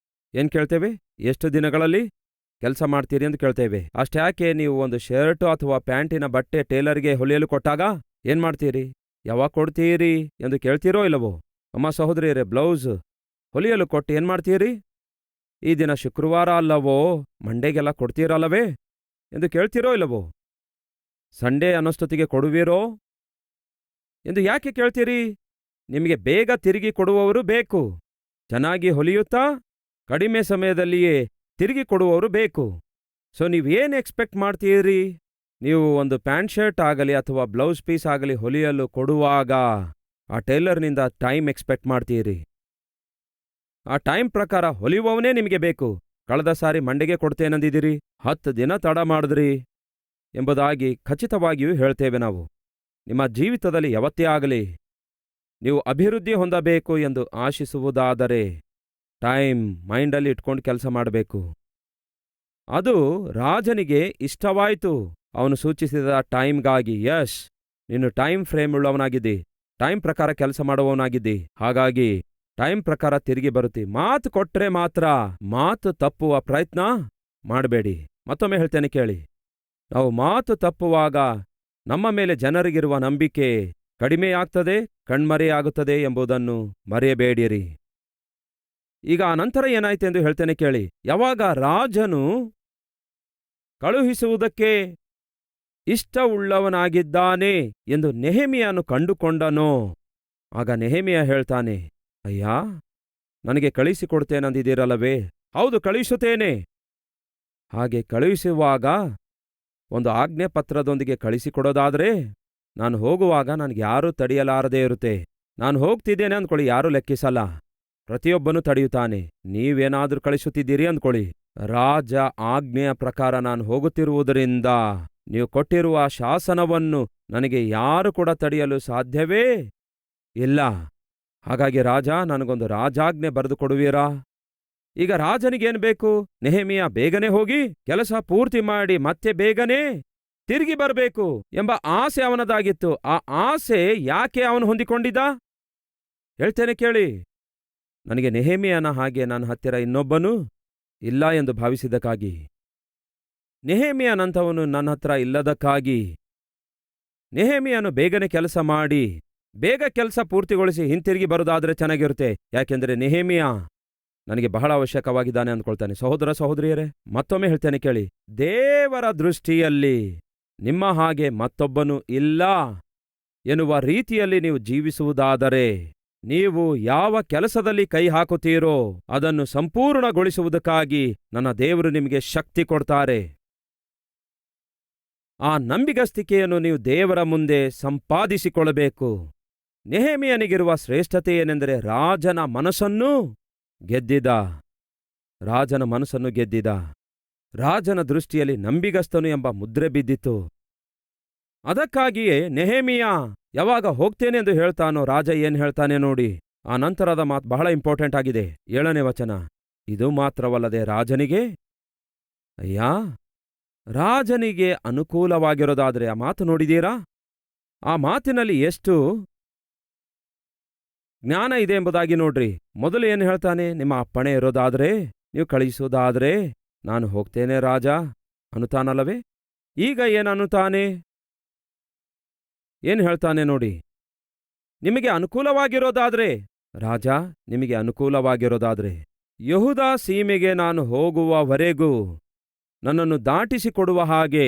ಏನ್ ಕೇಳ್ತೇವೆ? ಎಷ್ಟು ದಿನಗಳಲ್ಲಿ ಕೆಲಸ ಮಾಡ್ತೀರಿ ಎಂದು ಕೇಳ್ತೇವೆ. ಅಷ್ಟ್ಯಾಕೆ ನೀವು ಒಂದು ಶರ್ಟು ಅಥವಾ ಪ್ಯಾಂಟಿನ ಬಟ್ಟೆ ಟೇಲರ್ಗೆ ಹೊಲಿಯಲು ಕೊಟ್ಟಾಗ ಏನ್ ಮಾಡ್ತೀರಿ? ಯಾವಾಗ ಕೊಡ್ತೀರಿ ಎಂದು ಕೇಳ್ತೀರೋ ಇಲ್ಲವೋ? ಅಮ್ಮ ಸಹೋದರಿಯರೇ, ಬ್ಲೌಸ್ ಹೊಲಿಯಲು ಕೊಟ್ಟು ಏನ್ ಮಾಡ್ತೀರಿ? ಈ ದಿನ ಶುಕ್ರವಾರ ಅಲ್ಲವೋ, ಮಂಡೇಗೆಲ್ಲ ಕೊಡ್ತೀರಲ್ಲವೇ ಎಂದು ಕೇಳ್ತೀರೋ ಇಲ್ಲವೋ? ಸಂಡೇ ಅನ್ನೋಷ್ಟೊತ್ತಿಗೆ ಕೊಡುವಿರೋ ಎಂದು ಯಾಕೆ ಕೇಳ್ತೀರಿ? ನಿಮಗೆ ಬೇಗ ತಿರುಗಿ ಕೊಡುವವರು ಬೇಕು. ಚೆನ್ನಾಗಿ ಹೊಲಿಯುತ್ತಾ ಕಡಿಮೆ ಸಮಯದಲ್ಲಿಯೇ ತಿರುಗಿ ಕೊಡುವವರು ಬೇಕು. ಸೊ ನೀವೇನು ಎಕ್ಸ್ಪೆಕ್ಟ್ ಮಾಡ್ತೀರಿ? ನೀವು ಒಂದು ಪ್ಯಾಂಟ್ ಶರ್ಟ್ ಆಗಲಿ ಅಥವಾ ಬ್ಲೌಸ್ ಪೀಸ್ ಆಗಲಿ ಹೊಲಿಯಲು ಕೊಡುವಾಗ ಆ ಟೈಲರ್ನಿಂದ ಟೈಮ್ ಎಕ್ಸ್ಪೆಕ್ಟ್ ಮಾಡ್ತೀರಿ. ಆ ಟೈಮ್ ಪ್ರಕಾರ ಹೊಲಿಯುವವನೇ ನಿಮಗೆ ಬೇಕು. ಕಳೆದ ಸಾರಿ ಮಂಡೆಗೆ ಕೊಡ್ತೇನೆಂದಿದ್ದೀರಿ, 10 ದಿನ ತಡ ಮಾಡಿದ್ರಿ ಎಂಬುದಾಗಿ ಖಚಿತವಾಗಿಯೂ ಹೇಳ್ತೇವೆ ನಾವು. ನಿಮ್ಮ ಜೀವಿತದಲ್ಲಿ ಯಾವತ್ತೇ ಆಗಲಿ ನೀವು ಅಭಿವೃದ್ಧಿ ಹೊಂದಬೇಕು ಎಂದು ಆಶಿಸುವುದಾದರೆ ಟೈಮ್ ಮೈಂಡಲ್ಲಿ ಇಟ್ಕೊಂಡು ಕೆಲಸ ಮಾಡಬೇಕು. ಅದು ರಾಜನಿಗೆ ಇಷ್ಟವಾಯಿತು. ಅವನು ಸೂಚಿಸಿದ ಟೈಮ್ಗಾಗಿ, ಯಶ್, ನೀನು ಟೈಮ್ ಫ್ರೇಮ್ ಉಳ್ಳವನಾಗಿದ್ದಿ, ಟೈಮ್ ಪ್ರಕಾರ ಕೆಲಸ ಮಾಡುವವನಾಗಿದ್ದಿ, ಹಾಗಾಗಿ ಟೈಮ್ ಪ್ರಕಾರ ತಿರುಗಿ ಬರುತ್ತಿ. ಮಾತು ಕೊಟ್ರೆ ಮಾತ್ರ ಮಾತು ತಪ್ಪುವ ಪ್ರಯತ್ನ ಮಾಡಬೇಡಿ. ಮತ್ತೊಮ್ಮೆ ಹೇಳ್ತೇನೆ ಕೇಳಿ, ನಾವು ಮಾತು ತಪ್ಪುವಾಗ ನಮ್ಮ ಮೇಲೆ ಜನರಿಗಿರುವ ನಂಬಿಕೆ ಕಡಿಮೆಯಾಗ್ತದೆ, ಕಣ್ಮರೆಯಾಗುತ್ತದೆ ಎಂಬುದನ್ನು ಮರೆಯಬೇಡಿರಿ. ಈಗ ಅನಂತರ ಏನಾಯ್ತೆಂದು ಹೇಳ್ತೇನೆ ಕೇಳಿ. ಯಾವಾಗ ರಾಜನು ಕಳುಹಿಸುವುದಕ್ಕೆ ಇಷ್ಟವುಳ್ಳವನಾಗಿದ್ದಾನೆ ಎಂದು ನೆಹೆಮೀಯನು ಕಂಡುಕೊಂಡನೋ, ಆಗ ನೆಹೆಮೀಯ ಹೇಳ್ತಾನೆ, ಅಯ್ಯ, ನನಗೆ ಕಳುಹಿಸಿಕೊಡ್ತೇನೆಂದಿದ್ದೀರಲ್ಲವೇ? ಹೌದು, ಕಳುಹಿಸುತ್ತೇನೆ. ಹಾಗೆ ಕಳುಹಿಸುವಾಗ ಒಂದು ಆಜ್ಞೆ ಪತ್ರದೊಂದಿಗೆ ಕಳಿಸಿಕೊಡೋದಾದ್ರೆ ನಾನು ಹೋಗುವಾಗ ನನಗೆ ಯಾರೂ ತಡೆಯಲಾರದೇ ಇರುತ್ತೆ. ನಾನು ಹೋಗ್ತಿದ್ದೇನೆ ಅಂದ್ಕೊಳ್ಳಿ, ಯಾರೂ ಲೆಕ್ಕಿಸಲ್ಲ, ಪ್ರತಿಯೊಬ್ಬನೂ ತಡೆಯುತ್ತಾನೆ. ನೀವೇನಾದ್ರೂ ಕಳಿಸುತ್ತಿದ್ದೀರಿ ಅಂದ್ಕೊಳ್ಳಿ, ರಾಜ ಆಜ್ಞೆಯ ಪ್ರಕಾರ ನಾನು ಹೋಗುತ್ತಿರುವುದರಿಂದ ನೀವು ಕೊಟ್ಟಿರುವ ಶಾಸನವನ್ನು ನನಗೆ ಯಾರು ಕೂಡ ತಡೆಯಲು ಸಾಧ್ಯವೇ ಇಲ್ಲ. ಹಾಗಾಗಿ ರಾಜ, ನನಗೊಂದು ರಾಜಾಜ್ಞೆ ಬರೆದು ಕೊಡುವೀರಾ? ಈಗ ರಾಜನಿಗೇನು ಬೇಕು? ನೆಹೆಮೀಯ ಬೇಗನೆ ಹೋಗಿ ಕೆಲಸ ಪೂರ್ತಿ ಮಾಡಿ ಮತ್ತೆ ಬೇಗನೆ ತಿರುಗಿ ಬರಬೇಕು ಎಂಬ ಆಸೆ ಅವನದಾಗಿತ್ತು. ಆ ಆಸೆ ಯಾಕೆ ಅವನು ಹೊಂದಿಕೊಂಡಿದ್ದ? ಹೇಳ್ತೇನೆ ಕೇಳಿ. ನನಗೆ ನೆಹೆಮೀಯನ ಹಾಗೆ ನನ್ನ ಹತ್ತಿರ ಇನ್ನೊಬ್ಬನೂ ಇಲ್ಲ ಎಂದು ಭಾವಿಸಿದ್ದಕ್ಕಾಗಿ, ನೆಹೆಮೀಯನಂಥವನು ನನ್ನ ಹತ್ರ ಇಲ್ಲದಕ್ಕಾಗಿ, ನೆಹೆಮೀಯನು ಬೇಗನೆ ಕೆಲಸ ಮಾಡಿ ಬೇಗ ಕೆಲಸ ಪೂರ್ತಿಗೊಳಿಸಿ ಹಿಂತಿರುಗಿ ಬರೋದಾದ್ರೆ ಚೆನ್ನಾಗಿರುತ್ತೆ. ಯಾಕೆಂದರೆ ನೆಹೆಮೀಯ ನನಗೆ ಬಹಳ ಅವಶ್ಯಕವಾಗಿದ್ದಾನೆ ಅಂದ್ಕೊಳ್ತಾನೆ. ಸಹೋದರ ಸಹೋದರಿಯರೇ, ಮತ್ತೊಮ್ಮೆ ಹೇಳ್ತೇನೆ ಕೇಳಿ, ದೇವರ ದೃಷ್ಟಿಯಲ್ಲಿ ನಿಮ್ಮ ಹಾಗೆ ಮತ್ತೊಬ್ಬನೂ ಇಲ್ಲ ಎನ್ನುವ ರೀತಿಯಲ್ಲಿ ನೀವು ಜೀವಿಸುವುದಾದರೆ, ನೀವು ಯಾವ ಕೆಲಸದಲ್ಲಿ ಕೈ ಹಾಕುತ್ತೀರೋ ಅದನ್ನು ಸಂಪೂರ್ಣಗೊಳಿಸುವುದಕ್ಕಾಗಿ ನನ್ನ ದೇವರು ನಿಮಗೆ ಶಕ್ತಿ ಕೊಡ್ತಾರೆ. ಆ ನಂಬಿಗಸ್ತಿಕೆಯನ್ನು ನೀವು ದೇವರ ಮುಂದೆ ಸಂಪಾದಿಸಿಕೊಳ್ಳಬೇಕು. ನೆಹೆಮೀಯನಿಗಿರುವ ಶ್ರೇಷ್ಠತೆ ಏನೆಂದರೆ ರಾಜನ ಮನಸ್ಸನ್ನು ಗೆದ್ದಿದ. ರಾಜನ ದೃಷ್ಟಿಯಲ್ಲಿ ನಂಬಿಗಸ್ತನು ಎಂಬ ಮುದ್ರೆ ಬಿದ್ದಿತು. ಅದಕ್ಕಾಗಿಯೇ ನೆಹೆಮೀಯ ಯಾವಾಗ ಹೋಗ್ತೇನೆ ಎಂದು ಹೇಳ್ತಾನೋ, ರಾಜ ಏನ್ ಹೇಳ್ತಾನೆ ನೋಡಿ. ಆ ನಂತರದ ಮಾತು ಬಹಳ ಇಂಪಾರ್ಟೆಂಟ್ ಆಗಿದೆ. 7ನೇ ವಚನ. ಇದು ಮಾತ್ರವಲ್ಲದೆ ರಾಜನಿಗೆ, ಅಯ್ಯಾ, ರಾಜನಿಗೆ ಅನುಕೂಲವಾಗಿರೋದಾದ್ರೆ, ಆ ಮಾತು ನೋಡಿದೀರಾ? ಆ ಮಾತಿನಲ್ಲಿ ಎಷ್ಟು ಜ್ಞಾನ ಇದೆ ಎಂಬುದಾಗಿ ನೋಡ್ರಿ. ಮೊದಲು ಏನು ಹೇಳ್ತಾನೆ? ನಿಮ್ಮ ಅಪ್ಪಣೆ ಇರೋದಾದ್ರೆ, ನೀವು ಕಳಿಸೋದಾದ್ರೆ ನಾನು ಹೋಗ್ತೇನೆ ರಾಜ ಅನ್ನುತ್ತಾನಲ್ಲವೇ? ಈಗ ಏನನ್ನುತ್ತಾನೆ? ಏನು ಹೇಳ್ತಾನೆ ನೋಡಿ. ನಿಮಗೆ ಅನುಕೂಲವಾಗಿರೋದಾದ್ರೆ, ರಾಜ, ನಿಮಗೆ ಅನುಕೂಲವಾಗಿರೋದಾದ್ರೆ ಯೆಹೂದ ಸೀಮೆಗೆ ನಾನು ಹೋಗುವವರೆಗೂ ನನ್ನನ್ನು ದಾಟಿಸಿಕೊಡುವ ಹಾಗೆ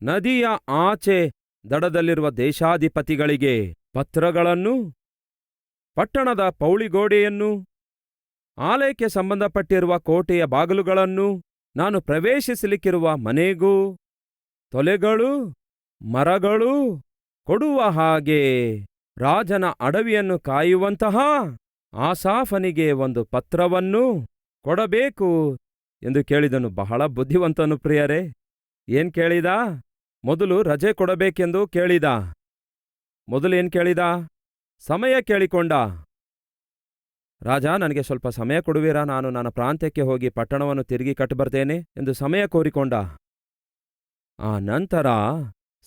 ನದಿಯ ಆಚೆ ದಡದಲ್ಲಿರುವ ದೇಶಾಧಿಪತಿಗಳಿಗೆ ಪತ್ರಗಳನ್ನು, ಪಟ್ಟಣದ ಪೌಳಿಗೋಡೆಯನ್ನು, ಆಲಯಕ್ಕೆ ಸಂಬಂಧಪಟ್ಟಿರುವ ಕೋಟೆಯ ಬಾಗಿಲುಗಳನ್ನು, ನಾನು ಪ್ರವೇಶಿಸಲಿಕ್ಕಿರುವ ಮನೆಗೂ ತೊಲೆಗಳು, ಮರಗಳು ಕೊಡುವ ಹಾಗೆ ರಾಜನ ಅಡವಿಯನ್ನು ಕಾಯುವಂತಹ ಆಸಾಫನಿಗೆ ಒಂದು ಪತ್ರವನ್ನು ಕೊಡಬೇಕು ಎಂದು ಕೇಳಿದನು. ಬಹಳ ಬುದ್ಧಿವಂತನು ಪ್ರಿಯರೇ. ಏನ್ ಕೇಳಿದ? ಮೊದಲು ರಜೆ ಕೊಡಬೇಕೆಂದು ಕೇಳಿದ. ಮೊದಲೇನ್ ಕೇಳಿದ? ಸಮಯ ಕೇಳಿಕೊಂಡ. ರಾಜ, ನನಗೆ ಸ್ವಲ್ಪ ಸಮಯ ಕೊಡುವಿರಾ? ನಾನು ನನ್ನ ಪ್ರಾಂತ್ಯಕ್ಕೆ ಹೋಗಿ ಪಟ್ಟಣವನ್ನು ತಿರುಗಿ ಕಟ್ಟಬರ್ತೇನೆ ಎಂದು ಸಮಯ ಕೋರಿಕೊಂಡ. ಆ ನಂತರ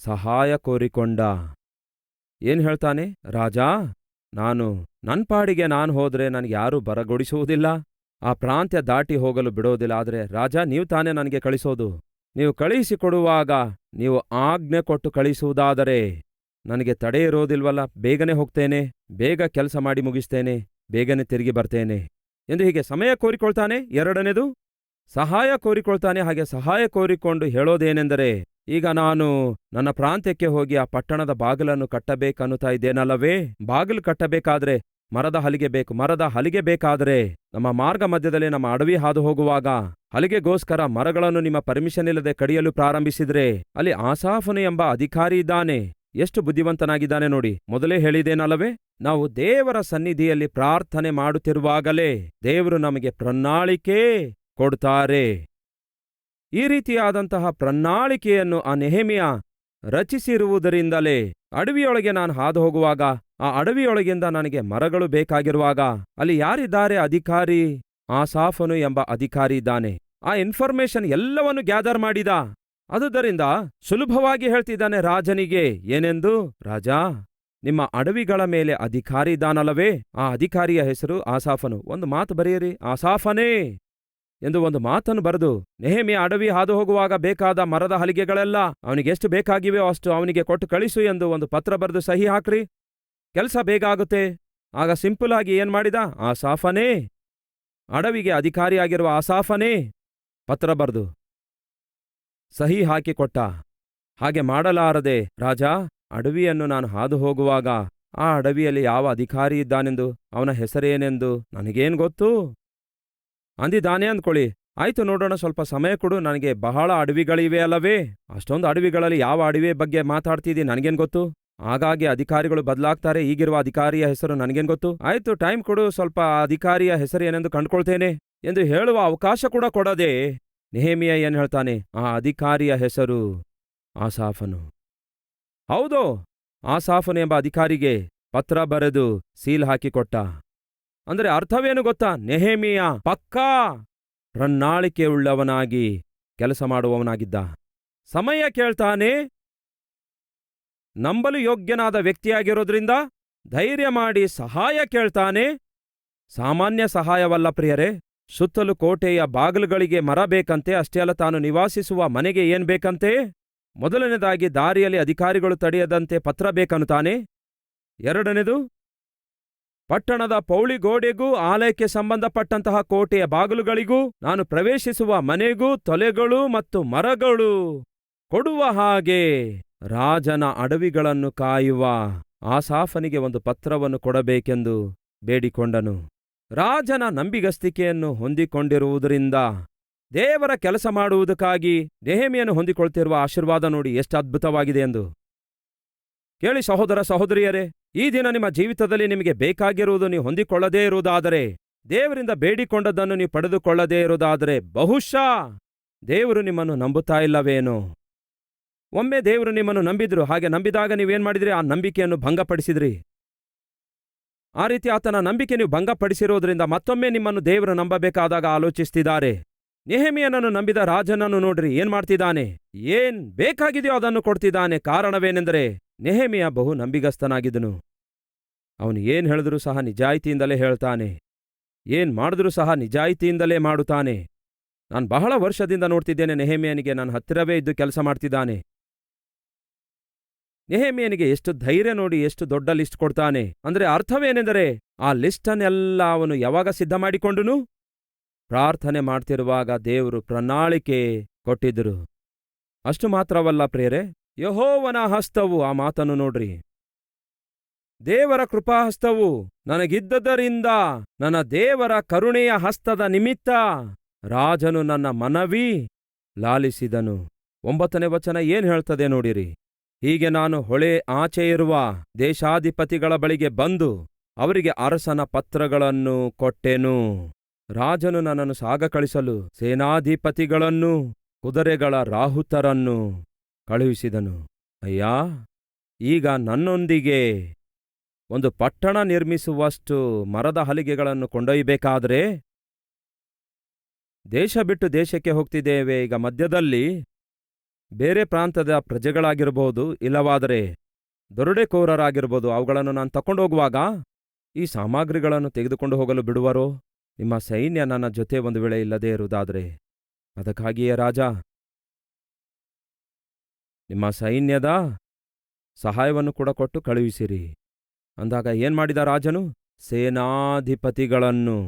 ಸಹಾಯ ಕೋರಿಕೊಂಡ. ಏನ್ ಹೇಳ್ತಾನೆ? ರಾಜ, ನನ್ನ ಪಾಡಿಗೆ ನಾನು ಹೋದ್ರೆ ನನಗೆ ಯಾರೂ ಬರಗೊಡಿಸುವುದಿಲ್ಲ, ಆ ಪ್ರಾಂತ್ಯ ದಾಟಿ ಹೋಗಲು ಬಿಡೋದಿಲ್ಲ. ಆದರೆ ರಾಜ, ನೀವು ತಾನೇ ನನಗೆ ಕಳಿಸೋದು. ನೀವು ಕಳುಹಿಸಿಕೊಡುವಾಗ ನೀವು ಆಜ್ಞೆ ಕೊಟ್ಟು ಕಳಿಸುವುದಾದರೆ ನನಗೆ ತಡೆ ಇರೋದಿಲ್ವಲ್ಲ, ಬೇಗನೆ ಹೋಗ್ತೇನೆ, ಬೇಗ ಕೆಲಸ ಮಾಡಿ ಮುಗಿಸ್ತೇನೆ, ಬೇಗನೆ ತಿರುಗಿ ಬರ್ತೇನೆ ಎಂದು ಹೀಗೆ ಸಮಯ ಕೋರಿಕೊಳ್ತಾನೆ. 2ನೇದು ಸಹಾಯ ಕೋರಿಕೊಳ್ತಾನೆ. ಹಾಗೆ ಸಹಾಯ ಕೋರಿಕೊಂಡು ಹೇಳೋದೇನೆಂದರೆ, ಈಗ ನಾನು ನನ್ನ ಪ್ರಾಂತ್ಯಕ್ಕೆ ಹೋಗಿ ಆ ಪಟ್ಟಣದ ಬಾಗಿಲನ್ನು ಕಟ್ಟಬೇಕನ್ನುತ್ತಾ ಇದ್ದೇನಲ್ಲವೇ? ಬಾಗಿಲು ಕಟ್ಟಬೇಕಾದ್ರೆ ಮರದ ಹಲಿಗೆ ಬೇಕು. ಮರದ ಹಲಿಗೆ ಬೇಕಾದರೆ ನಮ್ಮ ಮಾರ್ಗ ಮಧ್ಯದಲ್ಲಿ ನಮ್ಮ ಅಡವಿ ಹಾದು ಹೋಗುವಾಗ ಹಲಿಗೆಗೋಸ್ಕರ ಮರಗಳನ್ನು ನಿಮ್ಮ ಪರ್ಮಿಷನ್ ಇಲ್ಲದೆ ಕಡಿಯಲು ಪ್ರಾರಂಭಿಸಿದ್ರೆ ಅಲ್ಲಿ ಆಸಾಫನು ಎಂಬ ಅಧಿಕಾರಿ ಇದ್ದಾನೆ. ಎಷ್ಟು ಬುದ್ಧಿವಂತನಾಗಿದ್ದಾನೆ ನೋಡಿ. ಮೊದಲೇ ಹೇಳಿದೇನಲ್ಲವೇ, ನಾವು ದೇವರ ಸನ್ನಿಧಿಯಲ್ಲಿ ಪ್ರಾರ್ಥನೆ ಮಾಡುತ್ತಿರುವಾಗಲೇ ದೇವರು ನಮಗೆ ಪ್ರಣಾಳಿಕೆ ಕೊಡ್ತಾರೆ. ಈ ರೀತಿಯಾದಂತಹ ಪ್ರಣಾಳಿಕೆಯನ್ನು ಆ ನೆಹೆಮೀಯ ರಚಿಸಿರುವುದರಿಂದಲೇ ಅಡವಿಯೊಳಗೆ ನಾನು ಹಾದು ಹೋಗುವಾಗ ಆ ಅಡವಿಯೊಳಗಿಂದ ನನಗೆ ಮರಗಳು ಬೇಕಾಗಿರುವಾಗ ಅಲ್ಲಿ ಯಾರಿದ್ದಾರೆ? ಅಧಿಕಾರಿ ಆಸಾಫನು ಎಂಬ ಅಧಿಕಾರಿ ಇದ್ದಾನೆ. ಆ ಇನ್ಫಾರ್ಮೇಶನ್ ಎಲ್ಲವನ್ನು ಗ್ಯಾದರ್ ಮಾಡಿದ. ಆದುದರಿಂದ ಸುಲಭವಾಗಿ ಹೇಳ್ತಿದ್ದಾನೆ ರಾಜನಿಗೆ ಏನೆಂದು, ರಾಜ, ನಿಮ್ಮ ಅಡವಿಗಳ ಮೇಲೆ ಅಧಿಕಾರಿ ಇದ್ದಾನಲ್ಲವೇ, ಆ ಅಧಿಕಾರಿಯ ಹೆಸರು ಆಸಾಫನು. ಒಂದು ಮಾತು ಬರೆಯಿರಿ, ಆಸಾಫನೇ ಎಂದು ಒಂದು ಮಾತನ್ನು ಬರೆದು ನೆಹೆಮೀಯ ಅಡವಿ ಹಾದು ಹೋಗುವಾಗ ಬೇಕಾದ ಮರದ ಹಲಿಗೆಗಳೆಲ್ಲ ಅವನಿಗೆಷ್ಟು ಬೇಕಾಗಿವೆಯೋ ಅಷ್ಟು ಅವನಿಗೆ ಕೊಟ್ಟು ಕಳಿಸು ಎಂದು ಒಂದು ಪತ್ರ ಬರೆದು ಸಹಿ ಹಾಕ್ರಿ. ಕೆಲಸ ಬೇಗ ಆಗುತ್ತೆ. ಆಗ ಸಿಂಪಲ್ ಆಗಿ ಏನ್ ಮಾಡಿದ? ಆಸಾಫನೇ, ಅಡವಿಗೆ ಅಧಿಕಾರಿಯಾಗಿರುವ ಆಸಾಫನೇ ಪತ್ರ ಬರೆದು ಸಹಿ ಹಾಕಿಕೊಟ್ಟ. ಹಾಗೆ ಮಾಡಲಾರದೆ, ರಾಜ, ಅಡವಿಯನ್ನು ನಾನು ಹಾದು ಹೋಗುವಾಗ ಆ ಅಡವಿಯಲ್ಲಿ ಯಾವ ಅಧಿಕಾರಿ ಇದ್ದಾನೆಂದು, ಅವನ ಹೆಸರೇನೆಂದು ನನಗೇನ್ ಗೊತ್ತು ಅಂದಿದ್ದಾನೆ ಅಂದ್ಕೊಳ್ಳಿ. ಆಯ್ತು ನೋಡೋಣ, ಸ್ವಲ್ಪ ಸಮಯ ಕೊಡು, ನನಗೆ ಬಹಳ ಅಡವಿಗಳಿವೆ ಅಲ್ಲವೇ, ಅಷ್ಟೊಂದು ಅಡವಿಗಳಲ್ಲಿ ಯಾವ ಅಡವಿ ಬಗ್ಗೆ ಮಾತಾಡ್ತಿದ್ದೀನಿ ನನಗೇನ್ ಗೊತ್ತು. ಹಾಗಾಗಿ ಅಧಿಕಾರಿಗಳು ಬದಲಾಗ್ತಾರೆ, ಈಗಿರುವ ಅಧಿಕಾರಿಯ ಹೆಸರು ನನಗೇನ್ ಗೊತ್ತು. ಆಯ್ತು, ಟೈಮ್ ಕೊಡು, ಸ್ವಲ್ಪ ಅಧಿಕಾರಿಯ ಹೆಸರು ಏನೆಂದು ಕಂಡುಕೊಳ್ತೇನೆ ಎಂದು ಹೇಳುವ ಅವಕಾಶ ಕೂಡ ಕೊಡದೆ ನೆಹೆಮೀಯ ಏನ್ ಹೇಳ್ತಾನೆ? ಆ ಅಧಿಕಾರಿಯ ಹೆಸರು ಆಸಾಫನು. ಹೌದು, ಆಸಾಫನು ಎಂಬ ಅಧಿಕಾರಿಗೆ ಪತ್ರ ಬರೆದು ಸೀಲ್ ಹಾಕಿಕೊಟ್ಟ. ಅಂದ್ರೆ ಅರ್ಥವೇನು ಗೊತ್ತಾ? ನೆಹೆಮೀಯ ಪಕ್ಕಾ ಪ್ರಣಾಳಿಕೆ ಉಳ್ಳವನಾಗಿ ಕೆಲಸ ಮಾಡುವವನಾಗಿದ್ದ. ಸಮಯ ಕೇಳ್ತಾನೆ, ನಂಬಲು ಯೋಗ್ಯನಾದ ವ್ಯಕ್ತಿಯಾಗಿರೋದ್ರಿಂದ ಧೈರ್ಯ ಮಾಡಿ ಸಹಾಯ ಕೇಳ್ತಾನೆ. ಸಾಮಾನ್ಯ ಸಹಾಯವಲ್ಲ ಪ್ರಿಯರೇ. ಸುತ್ತಲೂ ಕೋಟೆಯ ಬಾಗಿಲುಗಳಿಗೆ ಮರ ಬೇಕಂತೆ. ಅಷ್ಟೇ ಅಲ್ಲ, ತಾನು ನಿವಾಸಿಸುವ ಮನೆಗೆ ಏನ್ ಬೇಕಂತೆ? ಮೊದಲನೇದಾಗಿ ದಾರಿಯಲ್ಲಿ ಅಧಿಕಾರಿಗಳು ತಡೆಯದಂತೆ ಪತ್ರ ಬೇಕನ್ನುತ್ತಾನೆ. ಎರಡನೇದು, ಪಟ್ಟಣದ ಪೌಳಿಗೋಡೆಗೂ ಆಲಯಕ್ಕೆ ಸಂಬಂಧಪಟ್ಟಂತಹ ಕೋಟೆಯ ಬಾಗಿಲುಗಳಿಗೂ ನಾನು ಪ್ರವೇಶಿಸುವ ಮನೆಗೂ ತೊಲೆಗಳು ಮತ್ತು ಮರಗಳು ಕೊಡುವ ಹಾಗೆ ರಾಜನ ಅಡವಿಗಳನ್ನು ಕಾಯುವ ಆಸಾಫನಿಗೆ ಒಂದು ಪತ್ರವನ್ನು ಕೊಡಬೇಕೆಂದು ಬೇಡಿಕೊಂಡನು. ರಾಜನ ನಂಬಿಗಸ್ತಿಕೆಯನ್ನು ಹೊಂದಿಕೊಂಡಿರುವುದರಿಂದ ದೇವರ ಕೆಲಸ ಮಾಡುವುದಕ್ಕಾಗಿ ನೆಹೆಮೀಯನು ಹೊಂದಿಕೊಳ್ತಿರುವ ಆಶೀರ್ವಾದ ನೋಡಿ ಎಷ್ಟು ಅದ್ಭುತವಾಗಿದೆ ಎಂದು. ಕೇಳಿ ಸಹೋದರ ಸಹೋದರಿಯರೇ, ಈ ದಿನ ನಿಮ್ಮ ಜೀವಿತದಲ್ಲಿ ನಿಮಗೆ ಬೇಕಾಗಿರುವುದು ನೀವು ಹೊಂದಿಕೊಳ್ಳದೇ ಇರುವುದಾದರೆ, ದೇವರಿಂದ ಬೇಡಿಕೊಂಡದ್ದನ್ನು ನೀವು ಪಡೆದುಕೊಳ್ಳದೇ ಇರುವುದಾದರೆ, ಬಹುಶಃ ದೇವರು ನಿಮ್ಮನ್ನು ನಂಬುತ್ತಾ ಇಲ್ಲವೇನೋ. ಒಮ್ಮೆ ದೇವರು ನಿಮ್ಮನ್ನು ನಂಬಿದ್ರು. ಹಾಗೆ ನಂಬಿದಾಗ ನೀವೇನ್ ಮಾಡಿದ್ರಿ? ಆ ನಂಬಿಕೆಯನ್ನು ಭಂಗಪಡಿಸಿದ್ರಿ. ಆ ರೀತಿ ಆತನ ನಂಬಿಕೆ ನೀವು ಭಂಗಪಡಿಸಿರೋದ್ರಿಂದ ಮತ್ತೊಮ್ಮೆ ನಿಮ್ಮನ್ನು ದೇವರು ನಂಬಬೇಕಾದಾಗ ಆಲೋಚಿಸ್ತಿದ್ದಾರೆ. ನೆಹೆಮೀಯನನ್ನು ನಂಬಿದ ರಾಜನನ್ನು ನೋಡ್ರಿ, ಏನ್ ಮಾಡ್ತಿದ್ದಾನೆ? ಏನ್ ಬೇಕಾಗಿದೆಯೋ ಅದನ್ನು ಕೊಡ್ತಿದ್ದಾನೆ. ಕಾರಣವೇನೆಂದರೆ ನೆಹೆಮೀಯ ಬಹು ನಂಬಿಗಸ್ತನಾಗಿದ್ದನು. ಅವನು ಏನ್ ಹೇಳಿದ್ರೂ ಸಹ ನಿಜಾಯಿತಿಯಿಂದಲೇ ಹೇಳ್ತಾನೆ, ಏನ್ ಮಾಡಿದ್ರೂ ಸಹ ನಿಜಾಯಿತಿಯಿಂದಲೇ ಮಾಡುತ್ತಾನೆ. ನಾನು ಬಹಳ ವರ್ಷದಿಂದ ನೋಡ್ತಿದ್ದೇನೆ ನೆಹೆಮೀಯನಿಗೆ ನನ್ನ ಹತ್ತಿರವೇ ಇದ್ದು ಕೆಲಸ ಮಾಡ್ತಿದ್ದಾನೆ. ನೆಹೆಮೀಯನಿಗೆ ಎಷ್ಟು ಧೈರ್ಯ ನೋಡಿ, ಎಷ್ಟು ದೊಡ್ಡ ಲಿಸ್ಟ್ ಕೊಡ್ತಾನೆ. ಅಂದ್ರೆ ಅರ್ಥವೇನೆಂದರೆ ಆ ಲಿಸ್ಟನ್ನೆಲ್ಲ ಅವನು ಯಾವಾಗ ಸಿದ್ಧ ಮಾಡಿಕೊಂಡುನು? ಪ್ರಾರ್ಥನೆ ಮಾಡ್ತಿರುವಾಗ ದೇವರು ಪ್ರಣಾಳಿಕೆ ಕೊಟ್ಟಿದ್ರು. ಅಷ್ಟು ಮಾತ್ರವಲ್ಲ ಪ್ರಿಯರೇ, ಯೆಹೋವನ ಹಸ್ತವು, ಆ ಮಾತನ್ನು ನೋಡ್ರಿ, ದೇವರ ಕೃಪಾಹಸ್ತವು ನನಗಿದ್ದದರಿಂದ ನನ್ನ ದೇವರ ಕರುಣೆಯ ಹಸ್ತದ ನಿಮಿತ್ತ ರಾಜನು ನನ್ನ ಮನವಿ ಲಾಲಿಸಿದನು. 9ನೇ ವಚನ ಏನ್ ಹೇಳ್ತದೆ ನೋಡಿರಿ. ಹೀಗೆ ನಾನು ಹೊಳೆ ಆಚೆ ಇರುವ ದೇಶಾಧಿಪತಿಗಳ ಬಳಿಗೆ ಬಂದು ಅವರಿಗೆ ಅರಸನ ಪತ್ರಗಳನ್ನು ಕೊಟ್ಟೆನು. ರಾಜನು ನನ್ನನ್ನು ಸಾಗ ಕಳಿಸಲು ಸೇನಾಧಿಪತಿಗಳನ್ನು, ಕುದುರೆಗಳ ರಾಹುತರನ್ನು ಕಳುಹಿಸಿದನು. ಅಯ್ಯಾ, ಈಗ ನನ್ನೊಂದಿಗೆ ಒಂದು ಪಟ್ಟಣ ನಿರ್ಮಿಸುವಷ್ಟು ಮರದ ಹಲಿಗೆಗಳನ್ನು ಕೊಂಡೊಯ್ಯಬೇಕಾದ್ರೆ ದೇಶ ಬಿಟ್ಟು ದೇಶಕ್ಕೆ ಹೋಗ್ತಿದ್ದೇವೆ. ಈಗ ಮಧ್ಯದಲ್ಲಿ ಬೇರೆ ಪ್ರಾಂತದ ಪ್ರಜೆಗಳಾಗಿರ್ಬೋದು, ಇಲ್ಲವಾದರೆ ದೊರಡೆಕೋರರಾಗಿರ್ಬೋದು, ಅವುಗಳನ್ನು ನಾನು ತಗೊಂಡೋಗುವಾಗ ಈ ಸಾಮಗ್ರಿಗಳನ್ನು ತೆಗೆದುಕೊಂಡು ಹೋಗಲು ಬಿಡುವರೋ? ನಿಮ್ಮ ಸೈನ್ಯ ನನ್ನ ಜೊತೆ ಒಂದು ವೇಳೆ ಇಲ್ಲದೇ ಇರುವುದಾದರೆ, ಅದಕ್ಕಾಗಿಯೇ ರಾಜ ನಿಮ್ಮ ಸೈನ್ಯದ ಸಹಾಯವನ್ನು ಕೂಡ ಕೊಟ್ಟು ಕಳುಹಿಸಿರಿ ಅಂದಾಗ ಏನ್ ಮಾಡಿದ ರಾಜನು? ಸೇನಾಧಿಪತಿಗಳನ್ನು,